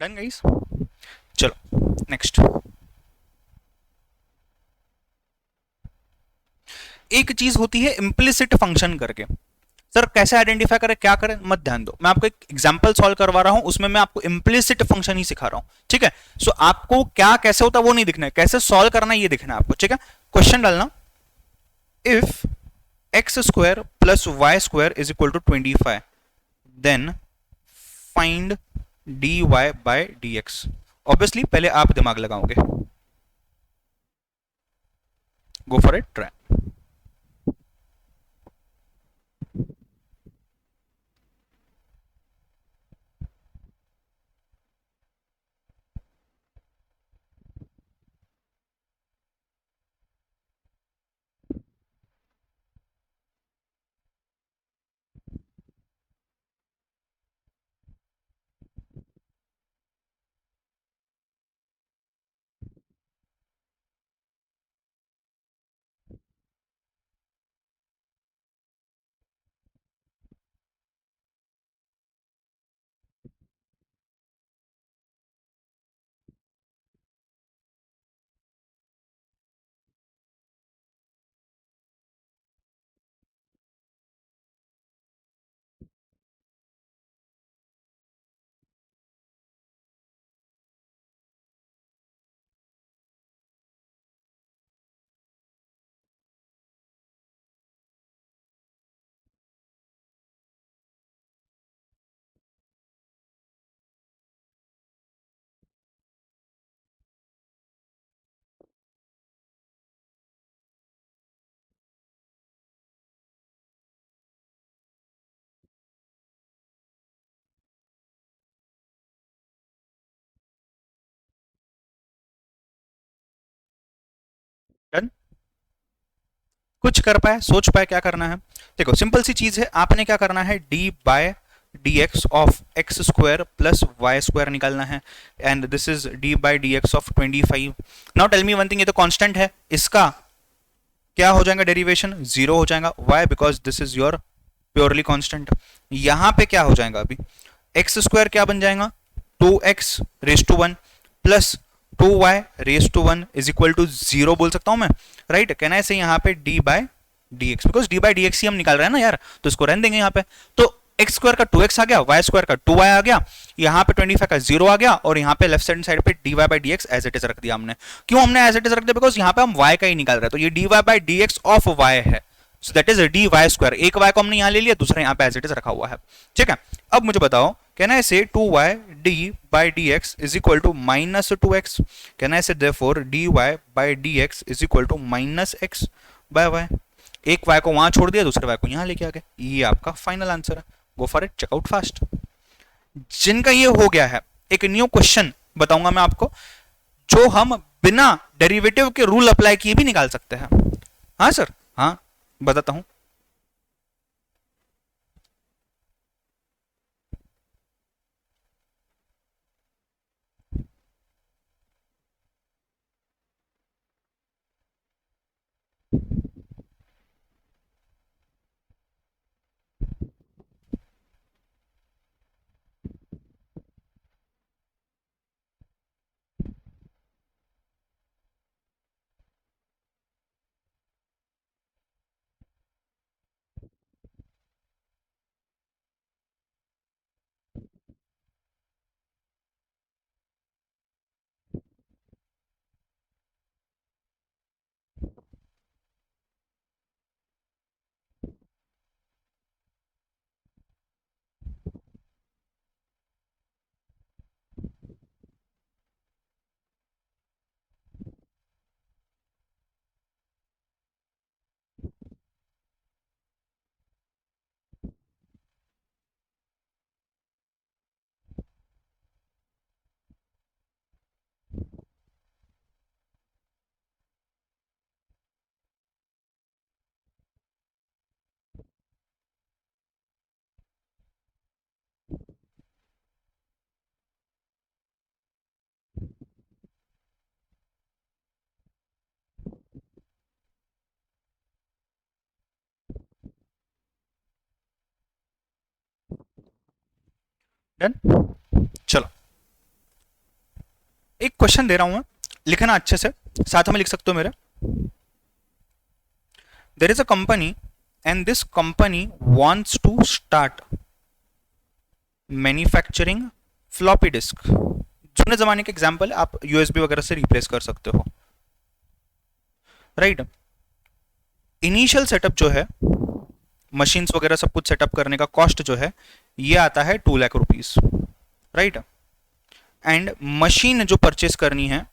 डन गाइस, चलो नेक्स्ट। एक चीज होती है इम्प्लिसिट फंक्शन करके, सर कैसे आइडेंटिफाई करें क्या करें, मत ध्यान दो, मैं आपको एक एग्जांपल सॉल्व करवा रहा हूं, उसमें मैं आपको इम्प्लिसिट फंक्शन ही सिखा रहा हूं। ठीक है, सो आपको क्या कैसे होता है वो नहीं दिखना है, कैसे सॉल्व करना है ये दिखना है आपको। ठीक है, क्वेश्चन डालना, if x square plus y square is equal to 25, then find dy by dx। Obviously पहले आप दिमाग लगाओगे, go for it, try. Done, कुछ कर पाए, सोच पाए क्या करना है। देखो सिंपल सी चीज है, आपने क्या करना है, D by D x of x square plus y square निकालना है, and this is d by D x of 25। Now tell me one thing, ये तो कांस्टेंट है, इसका क्या हो जाएगा डेरिवेशन, जीरो हो जाएगा। Why? Because this is your purely constant. यहां पे क्या हो जाएगा अभी, एक्स स्क्वायर क्या बन जाएगा, 2x raise to 1 plus 2y raise to 1 is equal to 0 बोल सकता हूं मैं, राइट? कहना है यहां पे d by D x, because d by D x ही हम निकाल रहे हैं ना यार, तो इसको रहने देंगे यहाँ पे। तो एक्स स्क्वायर का 2x आ गया, वाई स्क्वायर का 2y आ गया, यहाँ पे 25 का 0 आ गया, और यहाँ पे लेफ्ट साइड पे dy by D x as it is रख दिया हमने। क्यों हमने एज इट इज रख दिया? बिकॉज यहाँ पे हम y का ही निकाल रहे हैं, तो ये dy by D x of y है, so that is d y square. एक y को हमने यहाँ ले लिया, दूसरा यहाँ पे एज इट इज रखा हुआ है, ठीक है। अब मुझे बताओ, कहना है say 2y d by D x is equal to minus 2x, कहना है say therefore dy by D x is equal to minus x by y। एक y को वहां छोड़ दिया, दूसरे y को यहां लेके आ गए, ये आपका फाइनल आंसर है। Go for it, check out fast. जिनका ये हो गया है, एक न्यू क्वेश्चन बताऊंगा मैं आपको, जो हम बिना डेरिवेटिव के रूल अप्लाई किए भी निकाल सकते हैं। हाँ सर, हाँ बताता हूं। डन। चलो, एक क्वेश्चन दे रहा हूं मैं, लिखना अच्छे से, साथ में लिख सकते हो मेरे। There is a company and this company wants to start manufacturing floppy disk. जुने जमाने के एग्जांपल आप यूएसबी वगैरह से रिप्लेस कर सकते हो, राइट? इनिशियल सेटअप जो है, मशीन्स वगैरह सब कुछ सेटअप करने का कॉस्ट जो है, ये आता है 2 lakh rupees, right? And machine जो परचेस करनी है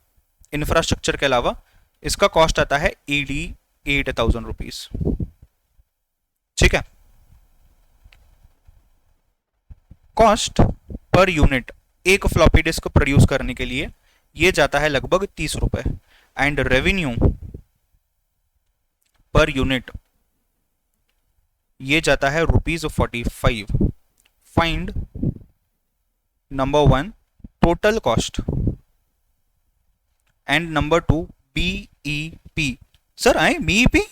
इंफ्रास्ट्रक्चर के अलावा, इसका कॉस्ट आता है 88,000 रुपीज, ठीक है। कॉस्ट पर यूनिट एक फ्लॉपी डिस्क प्रोड्यूस करने के लिए ये जाता है लगभग 30 रुपए, एंड रेवेन्यू पर यूनिट ये जाता है ₹45। Find number 1 total cost and number 2 BEP. Sir आए बीईपी,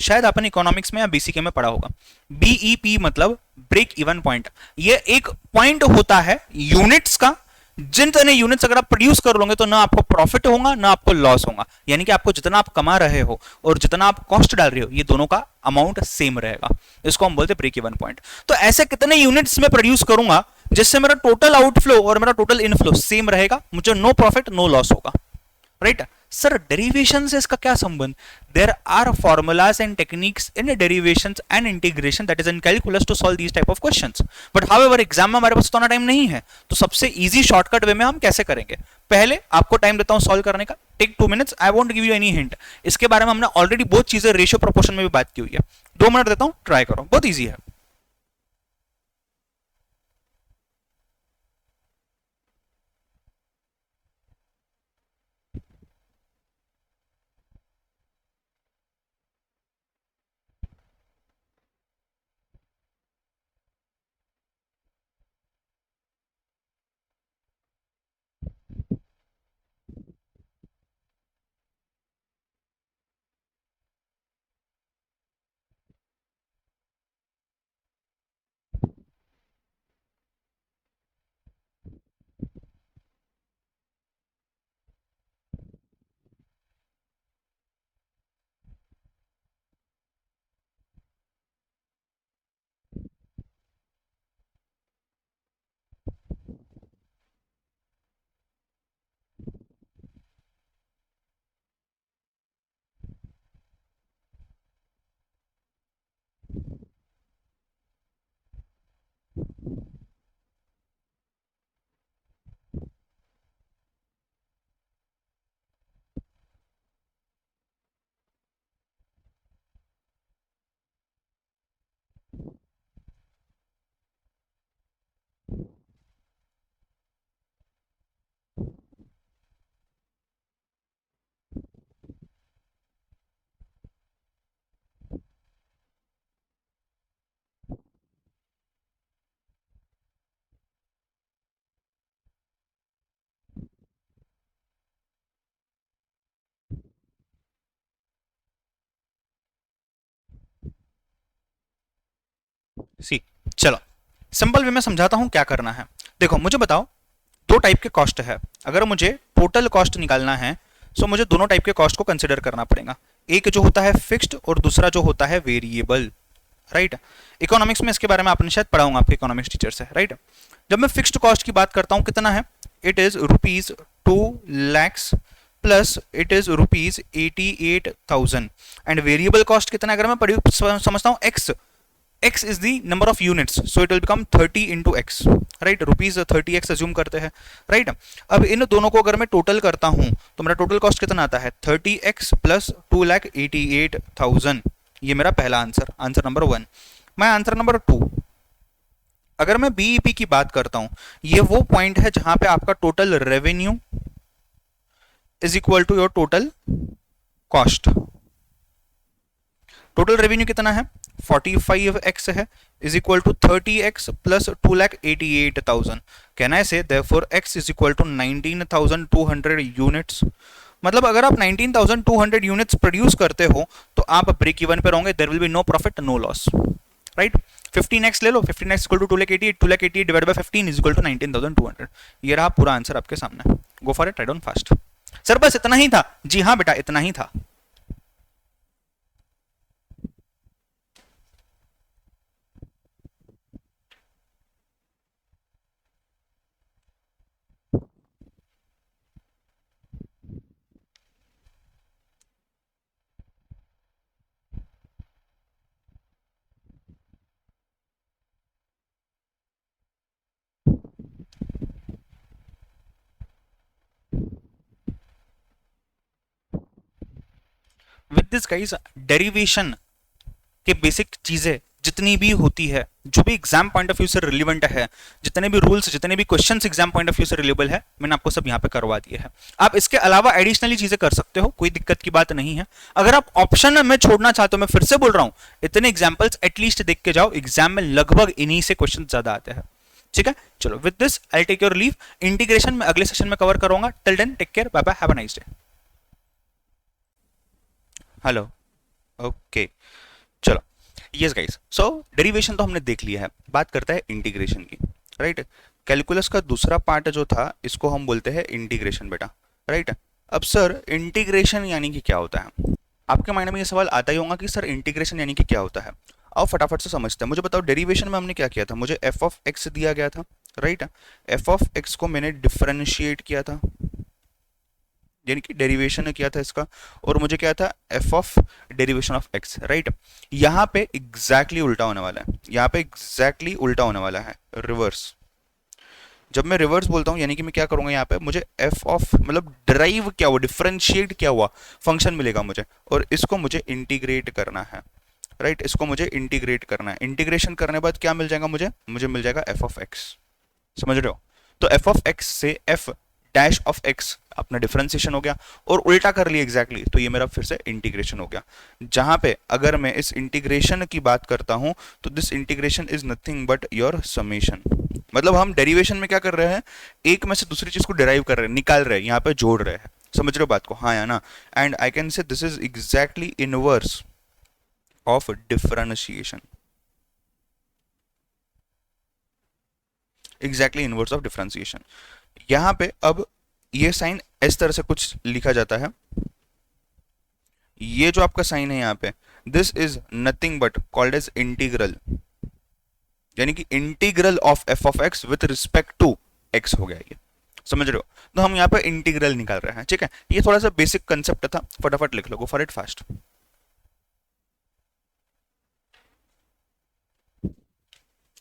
शायद आपने इकोनॉमिक्स में या बीसीके में पढ़ा होगा। बीईपी मतलब ब्रेक इवन पॉइंट। ये एक पॉइंट होता है यूनिट्स का, जितने यूनिट्स अगर आप प्रोड्यूस कर लोगे तो ना आपको प्रॉफिट होगा ना आपको लॉस होगा, यानी कि आपको जितना आप कमा रहे हो और जितना आप कॉस्ट डाल रहे हो, ये दोनों का अमाउंट सेम रहेगा। इसको हम बोलते हैं ब्रेक इवन पॉइंट। तो ऐसे कितने यूनिट्स में प्रोड्यूस करूंगा जिससे मेरा टोटल आउटफ्लो और मेरा टोटल इनफ्लो सेम रहेगा, मुझे नो प्रॉफिट नो लॉस होगा, राइट? सर डेरिवेशन से इसका क्या संबंध? There are formulas and techniques in derivation and integration that is in calculus to solve these type of questions, but however exam में हमारे पास उतना टाइम नहीं है, तो सबसे इजी शॉर्टकट वे में हम कैसे करेंगे? पहले आपको टाइम देता हूं सॉल्व करने का, take 2 minutes, I won't give you any hint. इसके बारे में हमने ऑलरेडी बहुत चीजें रेशियो प्रोपोर्शन में भी बात की हुई है। 2 मिनट देता हूं, ट्राई करो, बहुत ईजी है। सी, चलो सिंपल वे में समझाता हूं क्या करना है। देखो मुझे बताओ, दो टाइप के कॉस्ट है। अगर मुझे टोटल कॉस्ट निकालना है तो मुझे दोनों टाइप के कॉस्ट को कंसिडर करना पड़ेगा। एक जो होता है फिक्स्ड और दूसरा जो होता है वेरिएबल, राइट। इकोनॉमिक्स में इसके बारे में आपने शायद पढ़ा होगा आपके इकोनॉमिक्स टीचर से, राइट। जब मैं फिक्स्ड कॉस्ट की बात करता हूं कितना है, it is rupees 2 lakhs plus it is rupees 88,000। And variable cost कितना है, अगर मैं समझता हूं x, x is the number of units, so it will become 30 into x, right। Rupees 30x assume करते हैं, राइट। अब इन दोनों को अगर मैं टोटल करता हूं तो मेरा टोटल कॉस्ट कितना आता है, 30x प्लस 2,88,000। ये मेरा पहला आंसर, आंसर नंबर 1। मैं आंसर नंबर 2, अगर मैं बीईपी की बात करता हूं, ये वो पॉइंट है जहां पे आपका total revenue is equal to your total cost. Total revenue कितना है, 45x है, is equal to 30x plus 2,88,000। कहना है say therefore x is equal to 19,200 units. मतलब अगर आप 19,200 यूनिट्स प्रोड्यूस करते हो तो आप ब्रेक इवन पे रहोगे, there will be no profit no loss, right. 15x ले लो, 15x equal to 2,88,000, 2,88,000 divide by 15 is equal to 19,200। ये रहा पूरा आंसर आपके सामने। Go for it, right on fast. Sir बस इतना ही था? जी हाँ बेटा, इतना ही था। विद दिस गाइस, डेरिवेशन के बेसिक चीजें जितनी भी होती है, जो भी एग्जाम पॉइंट ऑफ व्यू से रिलेवेंट है, जितने भी रूल्स, जितने भी questions exam point of view से रिलेबल है, मैंने आपको सब यहाँ पे करवा दिए हैं। आप इसके अलावा एडिशनली चीजें कर सकते हो, कोई दिक्कत की बात नहीं है। अगर आप ऑप्शन में छोड़ना चाहते हो, मैं फिर से बोल रहा हूँ, इतने एग्जाम्पल्स एटलीस्ट देख के जाओ, एग्जाम में लगभग इन्हीं से क्वेश्चन ज्यादा आते हैं। ठीक है, चलो with this I take your leave. Integration में अगले सेशन में कवर करूंगा। Till then take care, bye bye, have a nice day. Hello, okay, चलो। यस गाइस, सो डेरिवेशन तो हमने देख लिया है, बात करता है इंटीग्रेशन की, राइट। कैलकुलस का दूसरा पार्ट जो था इसको हम बोलते हैं इंटीग्रेशन बेटा, राइट। अब सर इंटीग्रेशन यानी कि क्या होता है, आपके माइंड में ये सवाल आता ही होगा कि सर इंटीग्रेशन यानी कि क्या होता है। आओ फटाफट से समझते हैं। मुझे बताओ, डेरिवेशन में हमने क्या किया था, मुझे एफ ऑफ एक्स दिया गया था, राइट। एफ ऑफ एक्स को मैंने डिफरेंशिएट किया था, यानी कि डेरिवेशन किया था इसका, और मुझे क्या था, F of derivation of x, right. यहाँ पे एग्जैक्टली उल्टा होने वाला है, यहाँ पे एग्जैक्टली उल्टा होने वाला है, रिवर्स। जब मैं रिवर्स बोलता हूँ यानी कि मैं क्या करूंगा, यहाँ पे मुझे एफ ऑफ मतलब ड्राइव क्या हुआ, डिफरेंशिएट क्या हुआ, फंक्शन मिलेगा मुझे, और इसको मुझे इंटीग्रेट करना है, राइट। इसको मुझे इंटीग्रेट करना है। इंटीग्रेशन करने के बाद क्या मिल जाएगा मुझे, मुझे मिल जाएगा एफ ऑफ एक्स। समझ रहे हो? तो एफ ऑफ एक्स से एफ डैश ऑफ एक्स अपना डिफरेंशिएशन हो गया, और उल्टा कर लिया एग्जैक्टली, तो ये मेरा फिर से इंटीग्रेशन हो गया। जहां पे अगर मैं इस इंटीग्रेशन की बात करता हूं तो this integration is nothing but your summation. मतलब हम डेरिवेशन में क्या कर रहे हैं, एक में से दूसरी चीज को डिराइव कर रहे हैं, निकाल रहे हैं, यहाँ पे जोड़ रहे हैं। समझ रहे हो बात को, हाँ या ना? And I can say this is exactly inverse of differentiation, exactly inverse of differentiation. यहाँ पे अब ये साइन इस तरह से कुछ लिखा जाता है, ये जो आपका साइन है यहाँ पे, this is nothing but called as integral, यानी कि integral of f of x with respect to x हो गया ये। समझ रहे हो? तो हम यहाँ पे इंटीग्रल निकाल रहे हैं, ठीक है। ये थोड़ा सा बेसिक कंसेप्ट था, फटाफट लिख लो, गो फॉर इट फास्ट।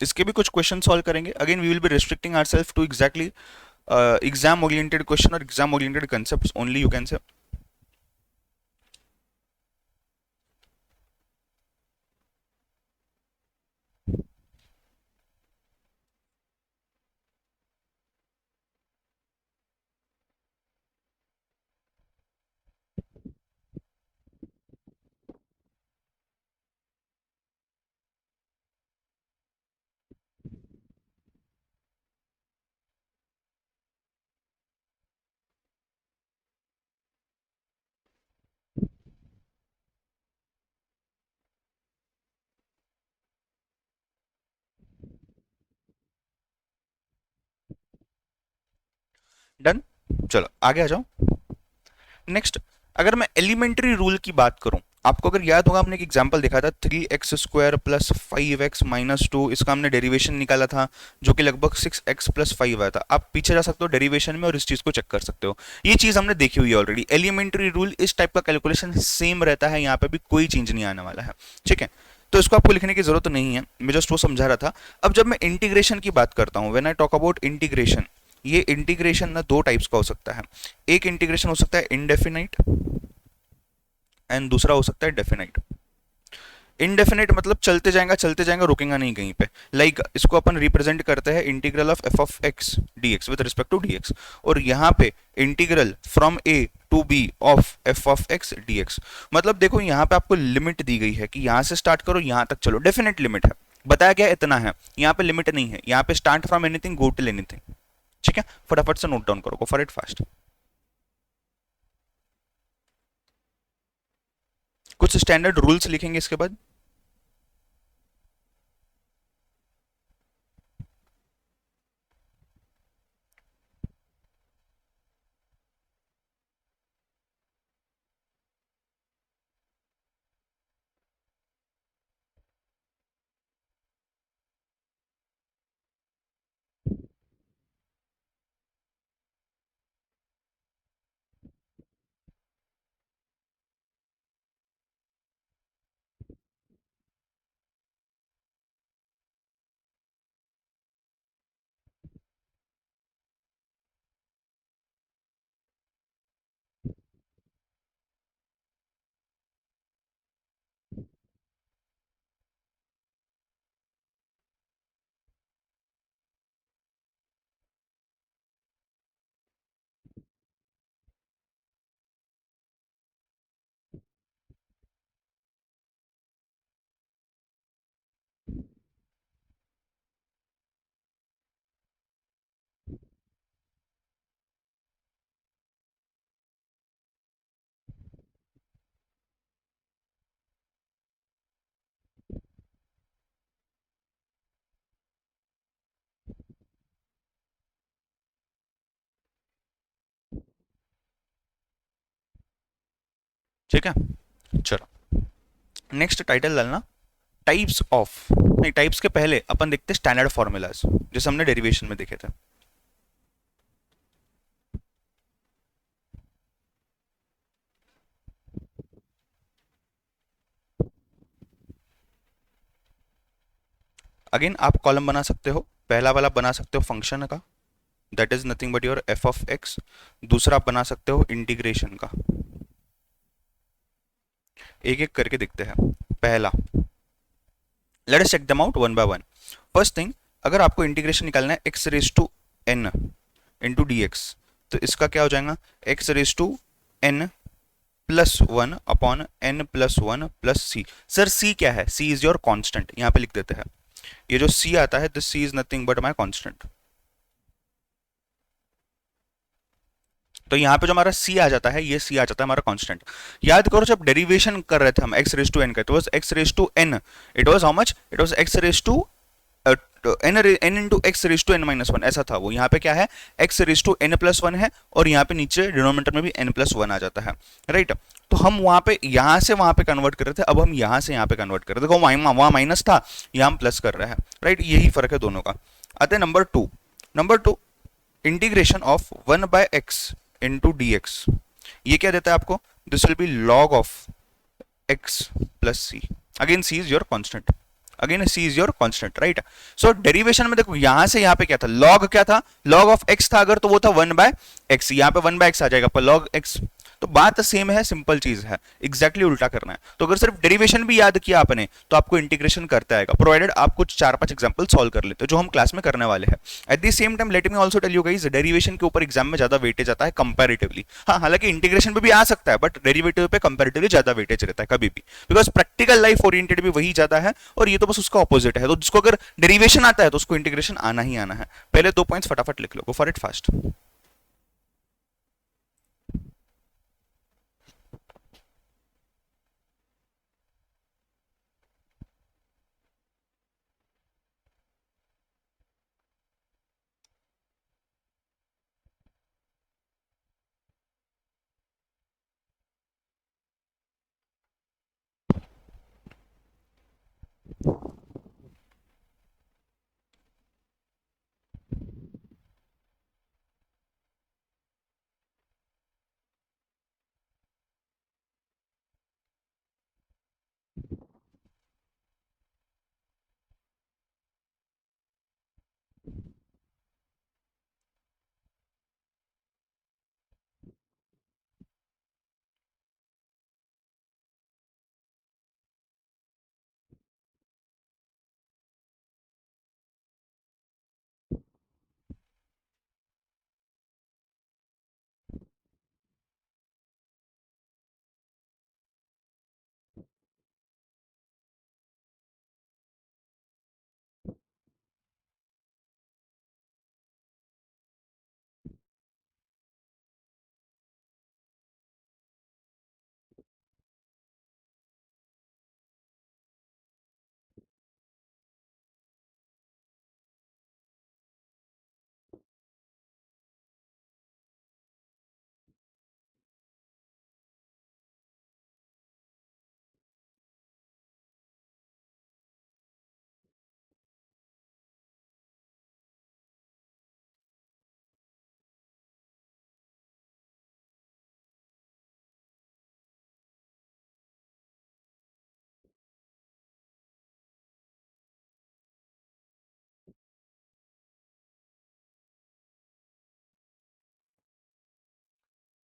इसके भी कुछ क्वेश्चन सॉल्व करेंगे। Again we will be restricting ourselves to exactly exam oriented question और exam oriented concepts only, you can say. Done. चलो आगे आ जाओ। नेक्स्ट, अगर मैं एलिमेंट्री रूल की बात करूं, आपको अगर याद होगा हमने एक एग्जांपल देखा था 3x² प्लस 5x माइनस 2, इसका हमने डेरिवेशन निकाला था जो कि लगभग 6x प्लस 5 आया था। आप पीछे जा सकते हो डेरिवेशन में और इस चीज को चेक कर सकते हो। ये चीज हमने देखी हुई है ऑलरेडी। एलिमेंट्री रूल इस टाइप का कैलकुलेशन सेम रहता है, यहाँ पे भी कोई चेंज नहीं आने वाला है। ठीक है, तो इसको आपको लिखने की जरूरत नहीं है, मैं जस्ट वो समझा रहा था। अब जब मैं इंटीग्रेशन की बात करता हूं, when I talk about integration, ये इंटीग्रेशन ना दो टाइप्स का हो सकता है। एक इंटीग्रेशन हो सकता है इनडेफिनाइट एंड दूसरा हो सकता है डेफिनाइट। इनडेफिनाइट मतलब चलते जाएगा रुकेगा नहीं कहीं पे। इसको अपन रिप्रेजेंट करते हैं integral of f of x d x with respect to d x, और यहाँ पे integral from a to b of f of x d x. मतलब देखो यहाँ पे आपको लिमिट दी गई है कि यहाँ से स्टार्ट करो यहाँ तक चलो, डेफिनेट लिमिट है, बताया गया इतना है, यहाँ पे लिमिट नहीं है, यहाँ पे start from anything go till anything. ठीक है, फटाफट से नोट डाउन करो, गो फॉर इट फास्ट। कुछ स्टैंडर्ड रूल्स लिखेंगे इसके बाद। ठीक है, चलो नेक्स्ट टाइटल डालना, टाइप्स ऑफ, नहीं टाइप्स के पहले अपन देखते हैं स्टैंडर्ड फॉर्मूलाज, जैसे हमने डेरिवेशन में देखे थे। अगेन आप कॉलम बना सकते हो, पहला वाला बना सकते हो फंक्शन का, that is nothing but your F of X. दूसरा आप बना सकते हो इंटीग्रेशन का। एक एक करके देखते हैं। पहला, let us check them out one by one. First thing, अगर आपको इंटीग्रेशन निकालना है x raise to n into d x, तो इसका क्या हो जाएगा, x raise to n plus one upon n plus one plus c. Sir c क्या है, सी इज योर कांस्टेंट, यहां पे लिख देते हैं। ये जो सी आता है, this c is nothing but my constant. तो यहाँ पे जो हमारा सी आ जाता है, ये सी आ जाता है हमारा कांस्टेंट। याद करो जब डेरिवेशन कर रहे थे हम एक्स रेज टू एन का, तो x raise to n, it was how much, it was x raise to n into x raise to N minus one, ऐसा था वो। यहाँ पे क्या है, x raise to n plus one है, और यहाँ पे नीचे डिनोमिनेटर में भी एन प्लस वन आ जाता है, राइट। तो हम वहां पे यहां से वहां पे कन्वर्ट कर रहे थे, अब हम यहां से यहां पे कन्वर्ट कर रहे थे। देखो वहां माइनस था, यहाँ हम प्लस कर रहे हैं, राइट, यही फर्क है दोनों का। आते हैं number two. Number two, integration of one by x into d x, ये क्या देता है आपको, this will be log of x plus c. Again c is your constant, again c is your constant, right. So derivation में देखो यहां से यहां पे क्या था, लॉग क्या था, लॉग ऑफ एक्स था अगर, तो वो था वन बाय एक्स, यहां पे वन बाय एक्स आ जाएगा पर लॉग एक्स। तो बात सेम है, सिंपल चीज है, एग्जैक्टली उल्टा करना है। तो अगर सिर्फ डेरिवेशन भी याद किया आपने, तो आपको इंटीग्रेशन करता आएगा, प्रोवाइडेड आप कुछ 4-5 एग्जांपल सॉल्व कर लेते हो, जो हम क्लास में करने वाले हैं। At the same time let me also tell you guys, derivation के ऊपर एग्जाम में ज्यादा वेटेज आता है कंपैरेटिवली। हाँ, हालांकि इंटीग्रेशन पे भी आ सकता है, बट डेरिवेटिव पे कंपैरेटिवली ज्यादा वेटेज रहता है कभी भी, बिकॉज प्रैक्टिकल लाइफ ओरिएंटेड भी वही ज्यादा है, और ये तो बस उसका ऑपोजिट है। तो जिसको अगर डेरिवेशन आता है, तो उसको इंटीग्रेशन आना ही आना है। पहले 2 पॉइंट्स फटाफट लिख लो, go for it fast.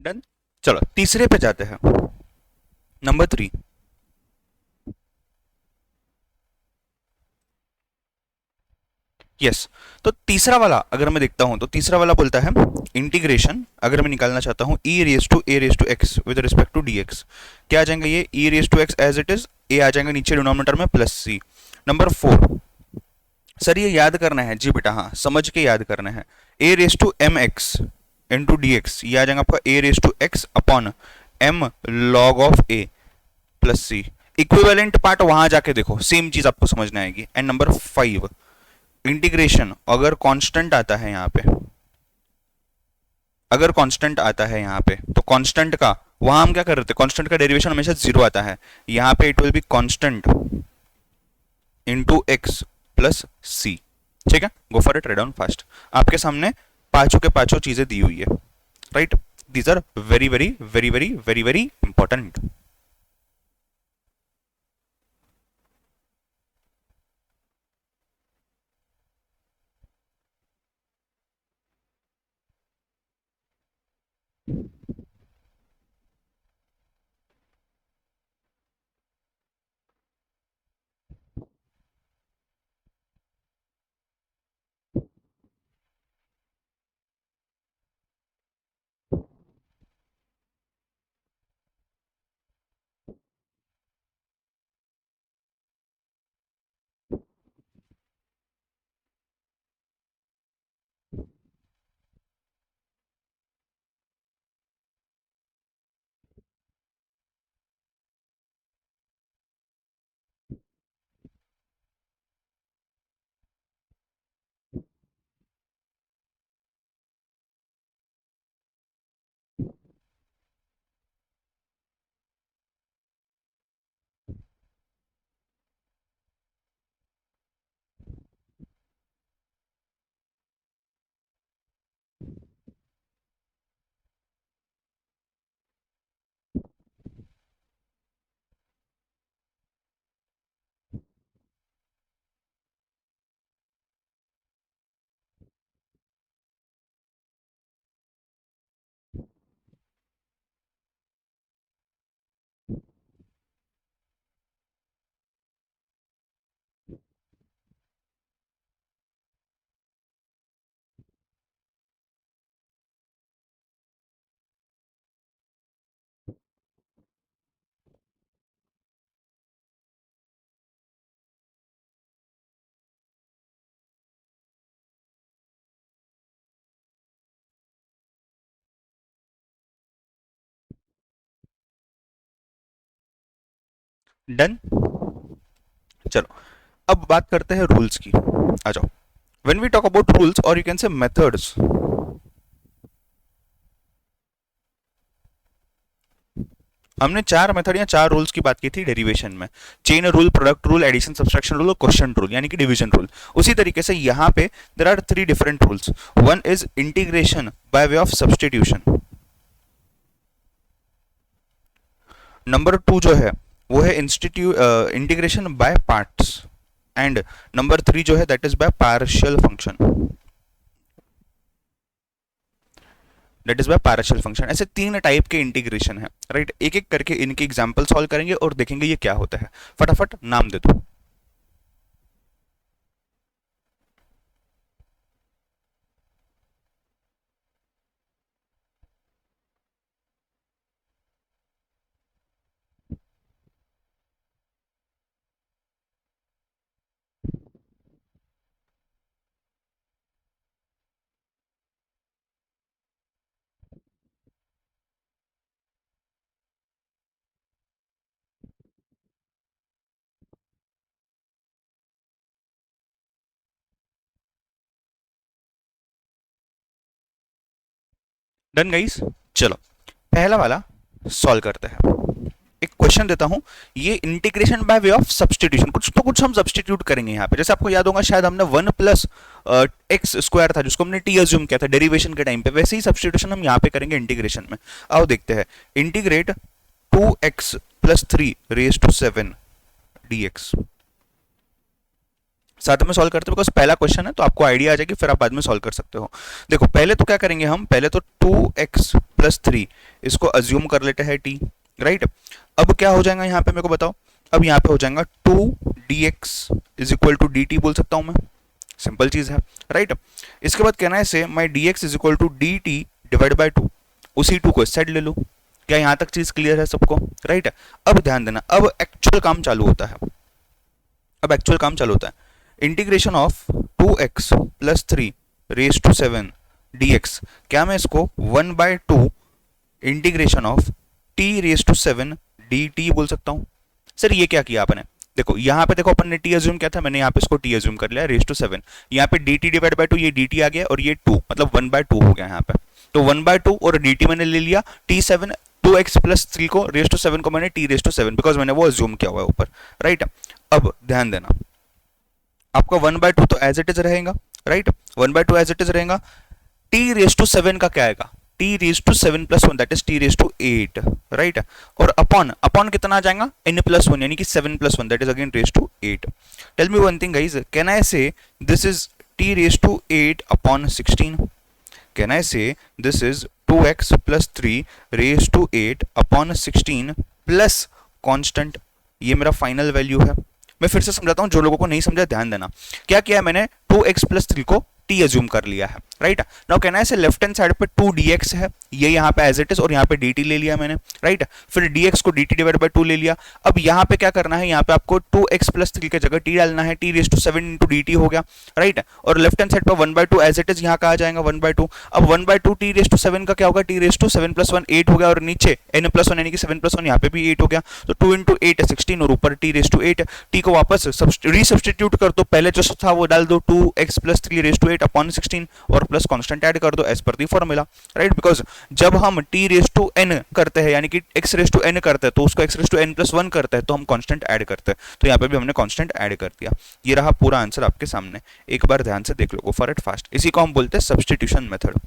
Done. चलो तीसरे पे जाते हैं, नंबर 3। यस, तो तीसरा वाला अगर मैं देखता हूं तो तीसरा वाला बोलता है इंटीग्रेशन। अगर मैं निकालना चाहता हूं e raise to a raise to x with respect to dx, क्या आ जाएगा ये e raise to x as it is, a आ जाएगा नीचे डिनोमिनेटर में प्लस c। नंबर 4, सर ये याद करना है जी बेटा, हाँ समझ के याद करना है। a raise to m x into d x, ये आ जाएगा आपका a raise to x upon m log of a plus c. Equivalent part वहां जाके देखो, सेम चीज आपको समझ में आएगी। एंड नंबर 5, इंटीग्रेशन अगर कांस्टेंट आता है यहाँ पे, अगर कांस्टेंट आता है यहाँ पे, तो कांस्टेंट का वहां हम क्या कर रहे थे, कांस्टेंट का डेरिवेशन हमेशा 0 आता है। यहाँ पे it will be constant into x plus c. ठीक है, go for it, write down fast. आपके सामने पांचों के पांचों चीजें दी हुई है, right. These are very very very very very very important. Done. चलो अब बात करते हैं रूल्स की, आ जाओ। When we talk about rules और यू कैन से मेथड्स, हमने चार मेथड या चार रूल्स की बात की थी डेरिवेशन में। Chain rule, product rule, addition subtraction rule और क्वेश्चन रूल यानी कि डिवीजन रूल। उसी तरीके से यहाँ पे there are 3 different rules. One is integration by way of substitution. Number 2 जो है वो है integration by parts. And number 3 जो है that is by partial function, that is by partial function. ऐसे 3 टाइप के इंटीग्रेशन है, राइट। एक एक करके इनके एग्जांपल सॉल्व करेंगे और देखेंगे ये क्या होता है। फटाफट नाम दे दो। Done guys. चलो पहला वाला सॉल्व करते हैं। एक क्वेश्चन देता हूं, ये integration by way of substitution, कुछ तो कुछ हम सब्सटीट्यूट करेंगे यहाँ पे। जैसे आपको याद होगा शायद हमने 1 प्लस एक्स स्क्वायर था जिसको हमने टी अज्यूम किया था डेरिवेशन के टाइम पे, वैसे ही सब्सटीट्यूशन हम यहाँ पे करेंगे इंटीग्रेशन में। आओ देखते हैं। Integrate 2x plus 3 raise to 7 dx। साथ में सॉल्व करते हैं बिकॉज पहला क्वेश्चन है तो आपको आइडिया आ जाएगी, फिर आप बाद में सॉल्व कर सकते हो। देखो पहले तो क्या करेंगे हम, पहले तो 2x+3 इसको अज्यूम कर लेते हैं t, राइट। अब क्या हो जाएगा यहाँ पे मेरे को बताओ, अब यहाँ पे हो जाएगा 2dx = dt, बोल सकता हूँ मैं, सिंपल चीज है, राइट। इसके बाद कहना है से माई dx = dt डिवाइड बाई 2, उसी 2 को इस साइड ले लो। क्या यहाँ तक चीज क्लियर है सबको, राइट। अब ध्यान देना, अब एक्चुअल काम चालू होता है, अब एक्चुअल काम चालू होता है। Integration of 2x+3 raise to 7 dx, क्या मैं इसको 1/2 integration of t raise to 7 dt बोल सकता हूं। सर ये क्या किया आपने, देखो यहाँ पे देखो अपन ने t अज्यूम किया था, मैंने यहाँ पे इसको t अज्यूम कर लिया रेज टू 7, यहाँ पे dt डिवाइड बाय 2, ये dt आ गया और ये 2 मतलब 1/2 हो गया यहाँ पे। तो 1/2 और dt मैंने ले लिया, t7 2x+3 को रेज टू 7 को मैंने t रेज टू 7 बिकॉज मैंने वो अज्यूम किया हुआ है ऊपर, राइट। अब ध्यान देना, आपका 1/2 तो एज इट इज रहेगा, राइट, 1/2 एज इट इज रहेगा। t रेज टू 7 का क्या आएगा, t raise to 7 + 1 that is t raise to 8, right. और अपॉन अपॉन कितना आ जाएगा, n+1 यानी कि 7 + 1 that is again raise to 8। Tell me one thing guys, can I say this is t raise to 8 upon 16, can I say this is 2x+3 raise to 8 upon 16 plus constant, ये मेरा final value है। मैं फिर से समझाता हूं, जो लोगों को नहीं समझा ध्यान देना। क्या किया मैंने, 2x+3 को t अज्यूम कर लिया है, राइट। नाउ कैन आई से लेफ्ट हैंड साइड पे 2dx है, ये यहाँ पे एज इट इज, और यहाँ पे dt ले लिया मैंने, राइट। फिर dx को dt डिवाइड बाय 2 ले लिया। अब यहाँ पे क्या करना है, यहाँ पे आपको 2x+3 की जगह t डालना है, t रेज टू 7 × dt हो गया, राइट। और लेफ्ट हैंड साइड पे 1/2 एज इट इज, यहाँ का आ जाएगा 1/2। अब 1/2 t रेज टू 7 का क्या होगा, t रेज टू 7 + 1 8 हो गया, और नीचे n+1 यानी कि 7 + 1 यहाँ पे भी 8 हो गया, तो 2 × 8 16 और ऊपर t रेज टू 8। t को वापस रीसब्स्टिट्यूट कर दो, पहले जो था वो डाल दो, 2x+3 रेज टू 8 अपॉन 16 और प्लस कांस्टेंट ऐड कर दो as per the formula, right. Because जब हम t रेज टू n करते हैं यानी कि x रेज टू n करते हैं तो उसको x रेज टू n+1 करते हैं, तो हम कांस्टेंट ऐड करते हैं, तो यहाँ पे भी हमने कांस्टेंट ऐड कर दिया। ये रहा पूरा आंसर आपके सामने, एक बार ध्यान से देख लो, गो फॉर इट फास्ट। इसी को हम बोलते हैं सब्स्टिट्यूशन मेथड।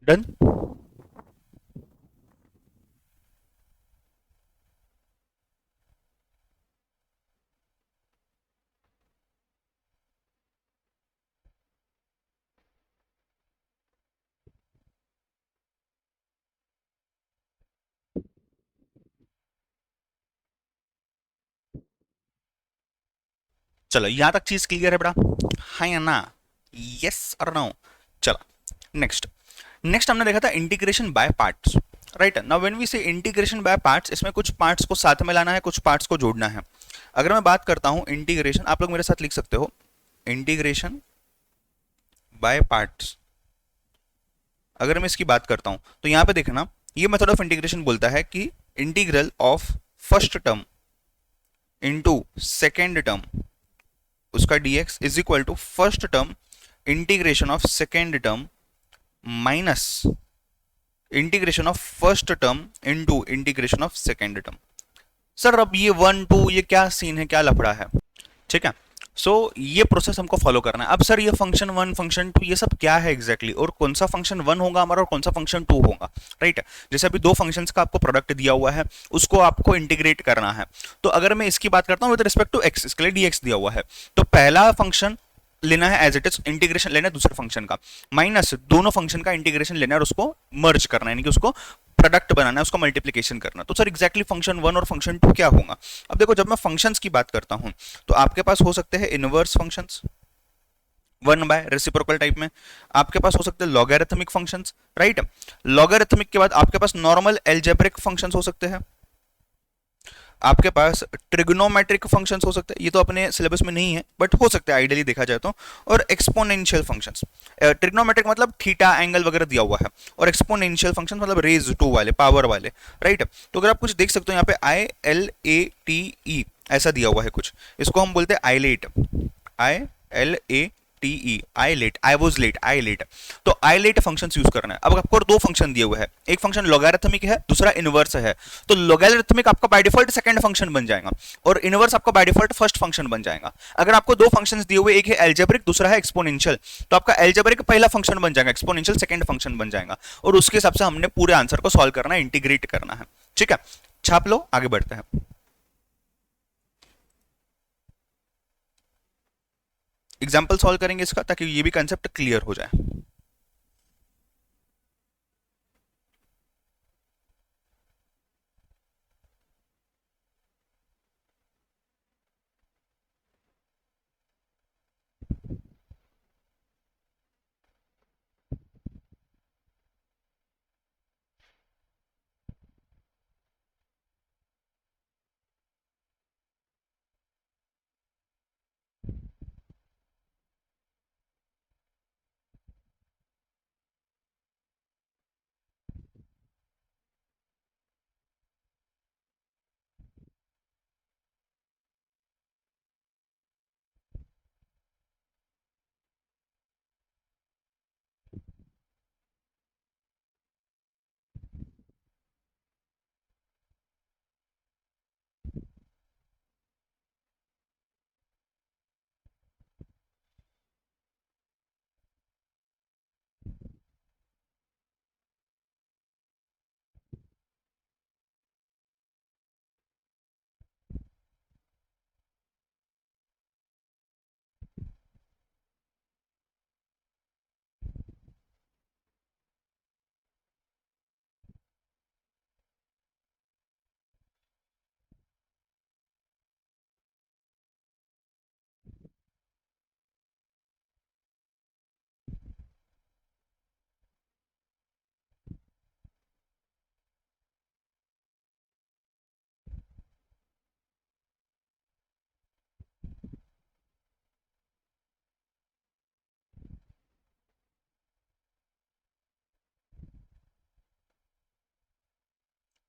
डन। चलो यहां तक चीज क्लियर है बेटा, हाँ या ना, यस और नो। चलो नेक्स्ट, नेक्स्ट हमने देखा था integration by parts, right. Now when we say integration by parts, इसमें कुछ पार्ट्स को साथ में लाना है, कुछ पार्ट्स को जोड़ना है। अगर मैं बात करता हूं इंटीग्रेशन, आप लोग मेरे साथ लिख सकते हो, इंटीग्रेशन बाय पार्ट्स। अगर मैं इसकी बात करता हूं तो यहां पे देखना, ये मेथड ऑफ इंटीग्रेशन बोलता है कि integral of first term into second term, उसका dx is equal to first term integration of second term minus integration of first term into integration of second term. Sir अब ये 1 2 ये क्या scene है, क्या लफड़ा है? ठीक है, सो ये प्रोसेस हमको फॉलो करना है। अब सर ये फंक्शन 1 फंक्शन 2 ये सब क्या है एग्जैक्टली और कौन सा फंक्शन 1 होगा हमारा और कौन सा फंक्शन 2 होगा, राइट? जैसे अभी दो फंक्शंस का आपको प्रोडक्ट दिया हुआ है, उसको आपको इंटीग्रेट करना है। तो अगर मैं इसकी बात करता हूँ विद रिस्पेक्ट टू एक्स, इसके लिए dx दिया हुआ है, तो पहला फंक्शन लेना है एज इट इज, इंटीग्रेशन लेना है दूसरे फंक्शन का, माइनस दोनों फंक्शन का इंटीग्रेशन लेना है और उसको मर्ज करना है, यानी कि उसको प्रोडक्ट बनाना है, उसको मल्टीप्लीकेशन करना। तो सर एग्जैक्टली फंक्शन 1 और फंक्शन 2 क्या होगा? अब देखो, जब मैं फंक्शंस की बात करता हूं तो आपके पास हो सकते हैं inverse functions 1 by reciprocal type में, आपके पास हो सकते हैं लॉगरिथमिक फंक्शंस, राइट? लॉगरिथमिक के बाद आपके पास नॉर्मल एल्जेब्रिक फंक्शंस हो सकते हैं, आपके पास ट्रिग्नोमेट्रिक फंक्शंस हो सकते हैं, ये तो अपने सिलेबस में नहीं है बट हो सकते हैं आइडियली देखा जाए तो, और एक्सपोनेंशियल फंक्शंस। ट्रिग्नोमेट्रिक मतलब थीटा एंगल वगैरह दिया हुआ है, और एक्सपोनेंशियल फंक्शन मतलब रेज टू वाले, पावर वाले, राइट? तो अगर आप कुछ देख सकते हो यहाँ पे ILATE ऐसा दिया हुआ है कुछ, इसको हम बोलते हैं ILATE, ILATE, I late, I was late, I late. तो आई लेट फंक्शन यूज करना है। अब आपको दो फंक्शन दिए हुए हैं, एक फंक्शन लॉगरिथमिक है, दूसरा इनवर्स है। तो लॉगरिथमिक आपका बाय डिफॉल्ट सेकंड फंक्शन बन जाएगा और इनवर्स आपका बाय डिफॉल्ट फर्स्ट फंक्शन बन जाएगा। अगर आपको दो फंक्शंस दिए हुए, एक है एल्जेब्रिक दूसरा है एक्सपोनेंशियल, तो आपका एल्जेब्रिक पहला फंक्शन बन जाएगा, एक्सपोनेंशियल सेकंड फंक्शन बन जाएगा, और उसके हिसाब से हमने पूरे आंसर को सॉल्व करना है, इंटीग्रेट करना है। ठीक है, छाप लो, आगे बढ़ते हैं। एग्जाम्पल सॉल्व करेंगे इसका ताकि ये भी कंसेप्ट क्लियर हो जाए।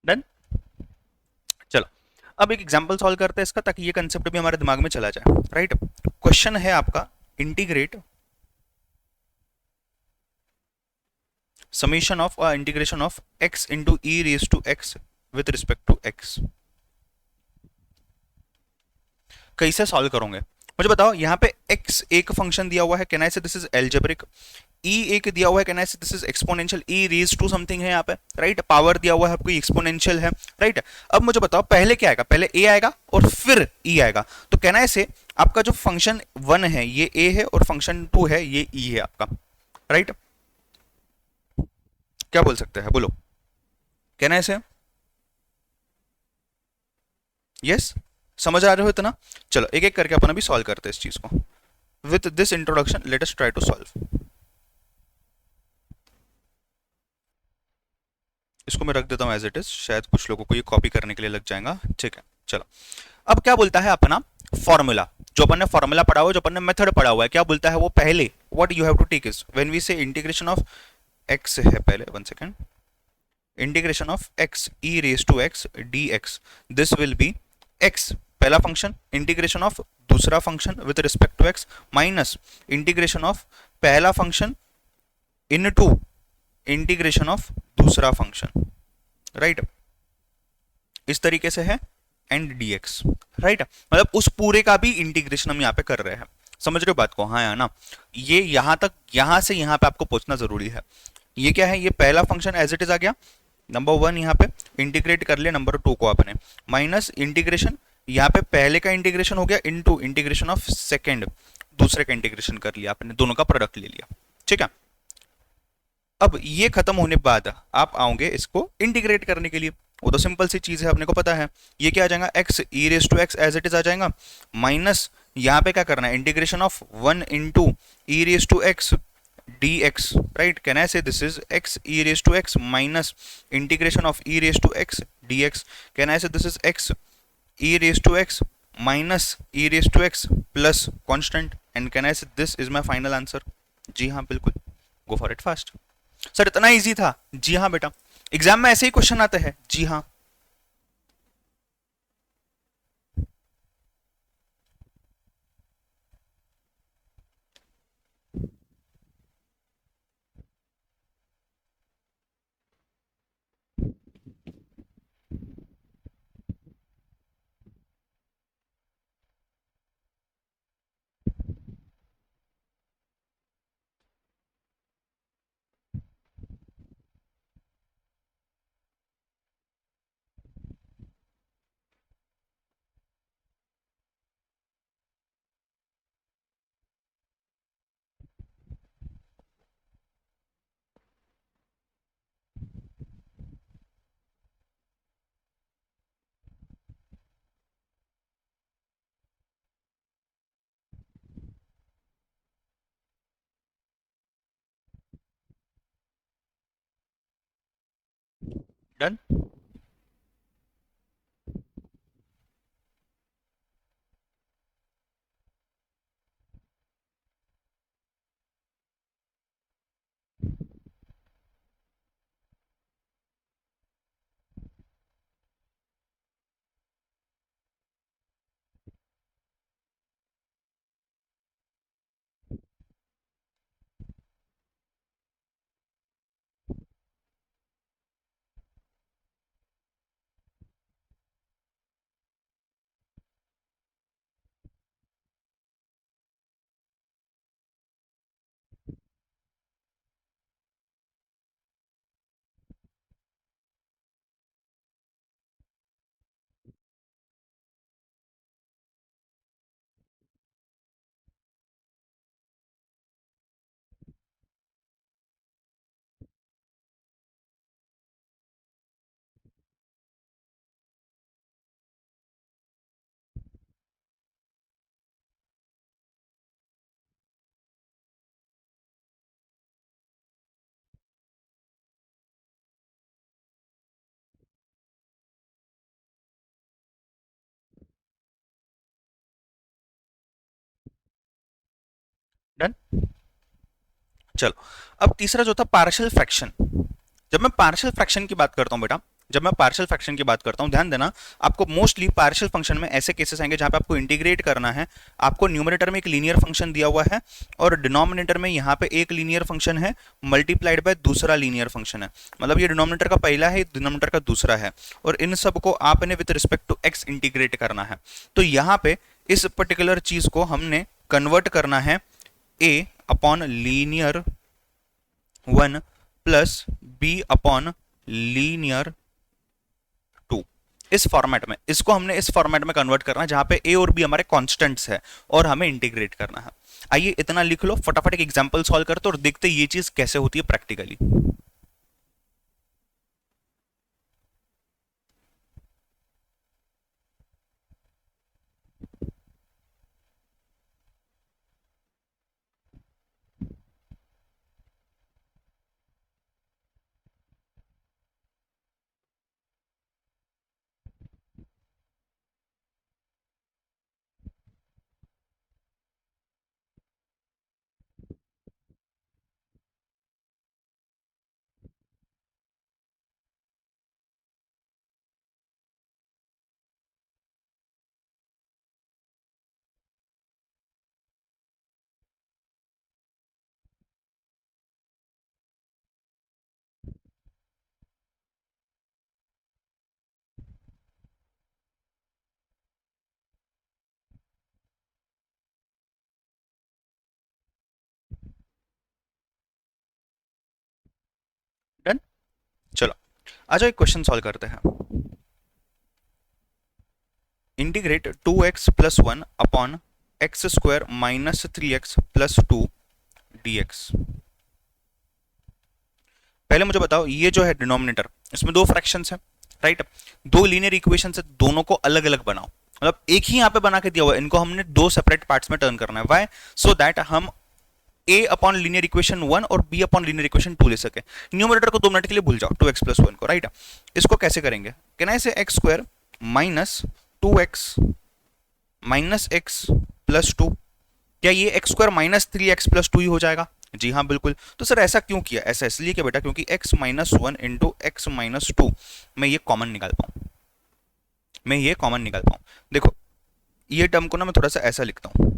डन, चलो अब एक एग्जांपल सॉल्व करते हैं इसका ताकि ये कंसेप्ट भी हमारे दिमाग में चला जाए, राइट? क्वेश्चन है आपका, integrate summation of integration of x into e raise to x with respect to x। कैसे सॉल्व करोगे मुझे बताओ। यहाँ पे x एक फंक्शन दिया हुआ है, can I say this is algebraic. e एक दिया हुआ है, can I say this is exponential, e raise to something है यहाँ पे, राइट? पावर दिया हुआ है आपको, एक्सपोनेंशियल है, राइट? अब मुझे बताओ पहले क्या आएगा, पहले a आएगा और फिर e आएगा। तो कैन आई से आपका जो फंक्शन 1 है ये a है और फंक्शन 2 है ये e है आपका, राइट? क्या बोल सकते हैं, बोलो, कैन आई से? यस, समझ आ रहे हो इतना? चलो एक एक करके अपन अभी सॉल्व करते हैं इस चीज को। With this introduction let us try to solve. इसको मैं रख देता हूं एज इट इज, शायद कुछ लोगों को ये कॉपी करने के लिए लग जाएगा। ठीक है, चलो अब क्या बोलता है अपना फॉर्मूला, जो अपन ने फॉर्मूला पढ़ा हुआ है, जो अपन ने मेथड पढ़ा हुआ है, क्या बोलता है वो? पहले what you have to take is when we say integration of x है, पहले one second, integration of x e raise to x dx, this will be x पहला फंक्शन, इंटीग्रेशन ऑफ दूसरा function with respect to x, minus integration of पहला function into integration of दूसरा function, right, इस तरीके से है and dx, right, मतलब उस पूरे का भी इंटीग्रेशन हम यहाँ पे कर रहे हैं। समझ रहे हो बात को, हाँ या ना? ये यहां तक, यहां से यहां पे आपको पहुंचना जरूरी है। ये क्या है, ये पहला फंक्शन एज इट इज आ गया, नंबर वन यहाँ पे इंटीग्रेट कर लिया, नंबर टू को आपने माइनस इंटीग्रेशन, यहाँ पे पहले का इंटीग्रेशन हो गया इनटू इंटीग्रेशन ऑफ सेकेंड, दूसरे का इंटीग्रेशन कर लिया आपने, दोनों का प्रोडक्ट ले लिया, ठीक है। अब ये खत्म होने बाद आप आओगे इसको इंटीग्रेट करने के लिए, वो तो सिंपल सी चीज है, अपने को पता है। ये क्या आ जाएगा, x e raise to x as it is आ जाएगा, माइनस यहाँ पे क्या करना है, integration of one into e raise to x dx, right? Can I say this is x e raised to x minus integration of e raised to x dx? Can I say this is x e raised to x minus e raised to x plus constant? And can I say this is my final answer? जी हाँ बिल्कुल, गो for it fast. Sir इतना easy था? जी हाँ बेटा, exam में ऐसे ही question आते हैं, जी हाँ। डन। डन। चलो, अब तीसरा जो था पार्शियल फ्रैक्शन। जब मैं पार्शियल फ्रैक्शन की बात करता हूं बेटा, जब मैं पार्शियल फ्रैक्शन की बात करता हूं, ध्यान देना, आपको मोस्टली पार्शियल फंक्शन में ऐसे केसेस आएंगे जहां पे आपको इंटीग्रेट करना है। आपको न्यूमरेटर में एक लीनियर फंक्शन दिया हुआ है और डिनोमिनेटर में यहाँ पे एक लीनियर फंक्शन है मल्टीप्लाइड बाय दूसरा लीनियर फंक्शन है, मतलब ये डिनोमिनेटर का पहला है, डिनोमिनेटर का दूसरा है, और इन सब को आपने with respect to x integrate करना है। तो यहाँ पे इस पर्टिकुलर चीज को हमने कन्वर्ट करना है a upon linear one plus b upon linear two, इस फॉर्मेट में, इसको हमने इस फॉर्मेट में कन्वर्ट करना है जहां पे ए और बी हमारे कॉन्स्टेंट्स है और हमें इंटीग्रेट करना है। आइए इतना लिख लो, फटाफट एक एग्जांपल सॉल्व करते और देखते ये चीज कैसे होती है प्रैक्टिकली। आ जाओ एक क्वेश्चन सॉल्व करते हैं। Integrate 2x plus 1 upon x square minus 3x plus 2 dx। पहले मुझे बताओ, ये जो है डिनोमिनेटर, इसमें दो फ्रैक्शंस हैं, राइट? दो लीनियर इक्वेशन से दोनों को अलग अलग बनाओ, मतलब एक ही यहां पे बना के दिया हुआ है, इनको हमने दो सेपरेट पार्ट्स में टर्न करना है। वाई? सो दैट हम a अपॉन लीनियर इक्वेशन 1 और b अपॉन लीनियर इक्वेशन 2 ले सके। न्यूमरेटर को 2 मिनट के लिए भूल जाओ, 2x प्लस 1 को, राइट? इसको कैसे करेंगे? कैन आई से x square minus 2x minus x plus 2। क्या ये x square minus 3x plus 2 ही हो जाएगा? जी हाँ, बिल्कुल। तो सर ऐसा क्यों किया? ऐसा इसलिए कि बेटा, क्योंकि x minus 1 into x minus 2 मैं ये कॉमन निकाल पाऊं, मैं ये कॉमन निकाल पाऊं। देखो, ये टर्म को ना मैं थोड़ा सा ऐसा लिखता हूं,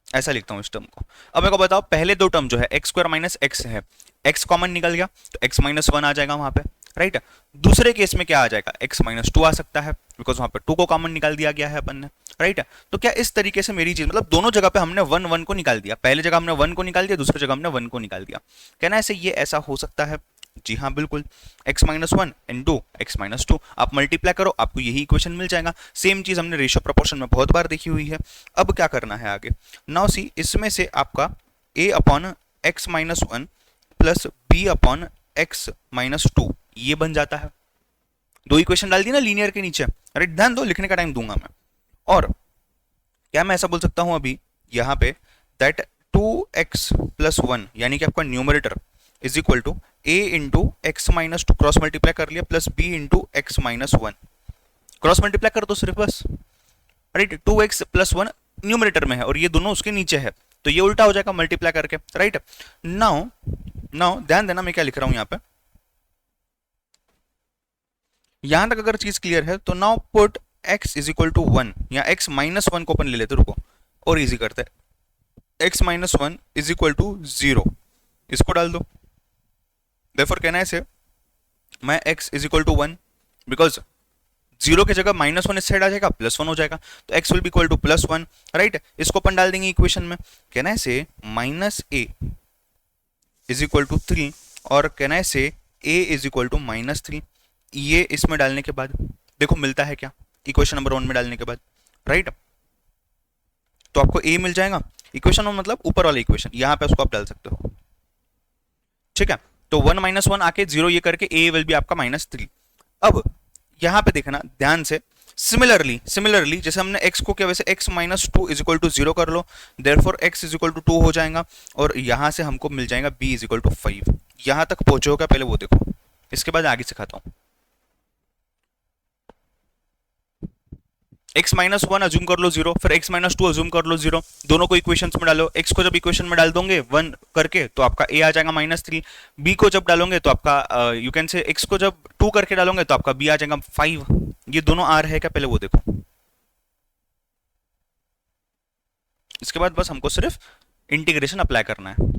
ऐसा लिखता हूं इस टर्म को। अब मेरे को बताओ, पहले दो टर्म जो है एक्स स्क्वायर माइनस एक्स है, एक्स कॉमन निकल गया तो एक्स माइनस 1 आ जाएगा वहां पे, राइट? दूसरे केस में क्या आ जाएगा? एक्स माइनस 2 आ सकता है, बिकॉज वहां पे 2 को कॉमन निकाल दिया गया है अपन ने, राइट? तो क्या इस तरीके से मेरी चीज, मतलब दोनों जगह पे हमने 1 1 को निकाल दिया, पहले जगह हमने 1 को निकाल दिया, दूसरी जगह हमने 1 को निकाल दिया। कहना ऐसे ये ऐसा हो सकता है? जी हाँ, बिल्कुल। x minus 1 into x minus 2, आप मल्टीप्लाई करो, आपको यही इक्वेशन मिल जाएगा। सेम चीज हमने रेशियो प्रोपोर्शन में बहुत बार देखी हुई है। अब क्या करना है आगे? नाउ सी, इसमें से आपका a upon x minus 1 plus b upon x minus 2 ये बन जाता है। दो इक्वेशन डाल दी ना लीनियर के नीचे, राइट? ध्यान दो, लिखने का टाइम दूंगा मैं। और क्या मैं ऐसा बोल सकता हूं अभी यहां पे, दैट 2x प्लस 1 यानी कि आपका numerator is equal to a into x minus 2, cross multiply कर लिया, plus b into x minus 1, cross multiply कर दो सिर्फ बस, राइट? 2x प्लस 1 न्यूमरेटर में है और ये दोनों उसके नीचे है, तो ये उल्टा हो जाएगा मल्टीप्लाई करके, राइट? नाउ नाउ ध्यान देना मैं क्या लिख रहा हूं यहां पे। यहां तक अगर चीज क्लियर है तो now put x is equal to 1 या x माइनस 1 को अपन ले लेते, रुको और इजी करते हैं। x minus 1 is equal to 0, इसको डाल दो। देयरफॉर कहना है इसे, मैं x is equal to 1, because 0 की जगह माइनस 1 इस साइड आ जाएगा, प्लस 1 हो जाएगा, तो x will be equal to plus 1, right? इसको अपन डाल देंगे इक्वेशन में। कहना है इसे minus a is equal to 3 और कहना है इसे a is equal to minus 3। ये इसमें डालने के बाद देखो मिलता है क्या, इक्वेशन नंबर 1 में डालने के बाद, राइट? तो आपको a मिल जाएगा। इक्वेशन 1 मतलब ऊपर वाला इक्वेशन, यहां पे उसको आप डाल सकते हो, ठीक है? तो 1 माइनस 1 आके 0 ये करके a विल बी आपका माइनस 3। अब यहां पे देखना ध्यान से, सिमिलरली जैसे हमने x को क्या, वैसे x minus 2 is equal to 0 कर लो, therefore x is equal to 2 हो जाएगा और यहां से हमको मिल जाएगा b इज इक्वल टू 5। यहां तक पहुंचे हो क्या पहले वो देखो, इसके बाद आगे सिखाता हूं। x माइनस 1 अज्यूम कर लो 0, फिर x माइनस 2 अज्यूम कर लो 0, दोनों को इक्वेशंस में डालो। x को जब इक्वेशन में डाल दोगे 1 करके तो आपका a आ जाएगा माइनस 3, b को जब डालोगे तो आपका यू कैन से x को जब 2 करके डालोगे तो आपका b आ जाएगा 5। ये दोनों आ रहे हैं क्या पहले वो देखो। इसके बाद बस हमको सिर्फ इंटीग्रेशन अप्लाई करना है।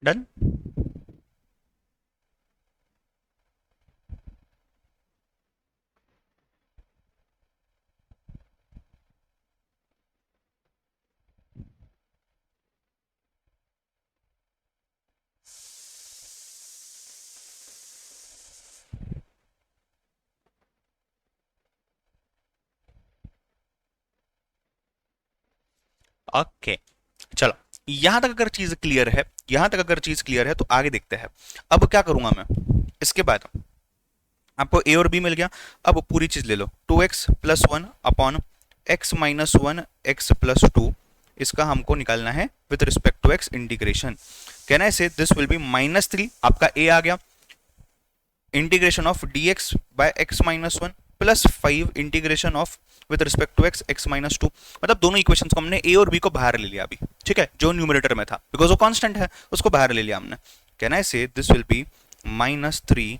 डन। ओके, चलो यहां तक अगर चीज क्लियर है, यहां तक अगर चीज क्लियर है तो आगे देखते हैं। अब क्या करूंगा मैं, इसके बाद आपको ए और बी मिल गया। अब पूरी चीज ले लो, 2x+1 अपॉन x-1 x+2, इसका हमको निकालना है with respect to x integration. कहना है से दिस विल बी -3, आपका ए आ गया, integration of dx by x-1 plus 5 integration of with respect to x x-2। मतलब दोनों इक्वेशंस को हमने ए और बी को बाहर ले लिया अभी, ठीक है, जो न्यूमरेटर में था, बिकॉज वो कांस्टेंट है उसको बाहर ले लिया हमने। कहना है से this will B -3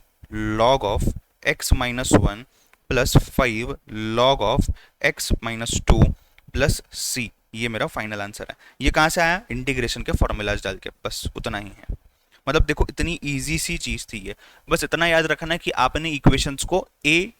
log of x-1 plus 5 log of x-2 plus c। ये मेरा फाइनल आंसर है। ये कहां से आया, इंटीग्रेशन के फॉर्मूलाज डाल के, बस उतना ही है। मतलब देखो इतनी इजी सी चीज थी ये, बस इतना याद रखना है कि आपने इक्वेशंस को ए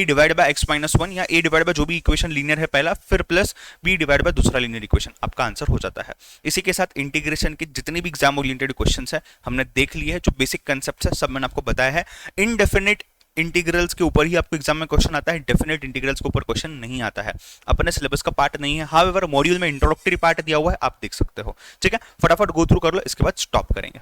डिवाइड बाय x-1 या ए डिवाइड बाय जो भी इक्वेशन लीनियर है पहला, फिर प्लस बी डिवाइड बाय दूसरा लीनियर इक्वेशन, आपका आंसर हो जाता है। इसी के साथ इंटीग्रेशन के जितने भी एग्जाम ओरिएंटेड क्वेश्चंस है हमने देख लिए हैं, जो बेसिक कंसेप्ट है सब मैंने आपको बताया है। इनडेफिनेट इंटीग्रल्स के ऊपर ही आपको एग्जाम में क्वेश्चन आता है, डेफिनेट इंटीग्रल्स के ऊपर क्वेश्चन नहीं आता है, अपने सिलेबस का पार्ट नहीं है। हाउएवर मॉड्यूल में इंट्रोडक्टरी पार्ट दिया हुआ है, आप देख सकते हो। ठीक है, फटाफट गो थ्रू कर लो, इसके बाद स्टॉप करेंगे।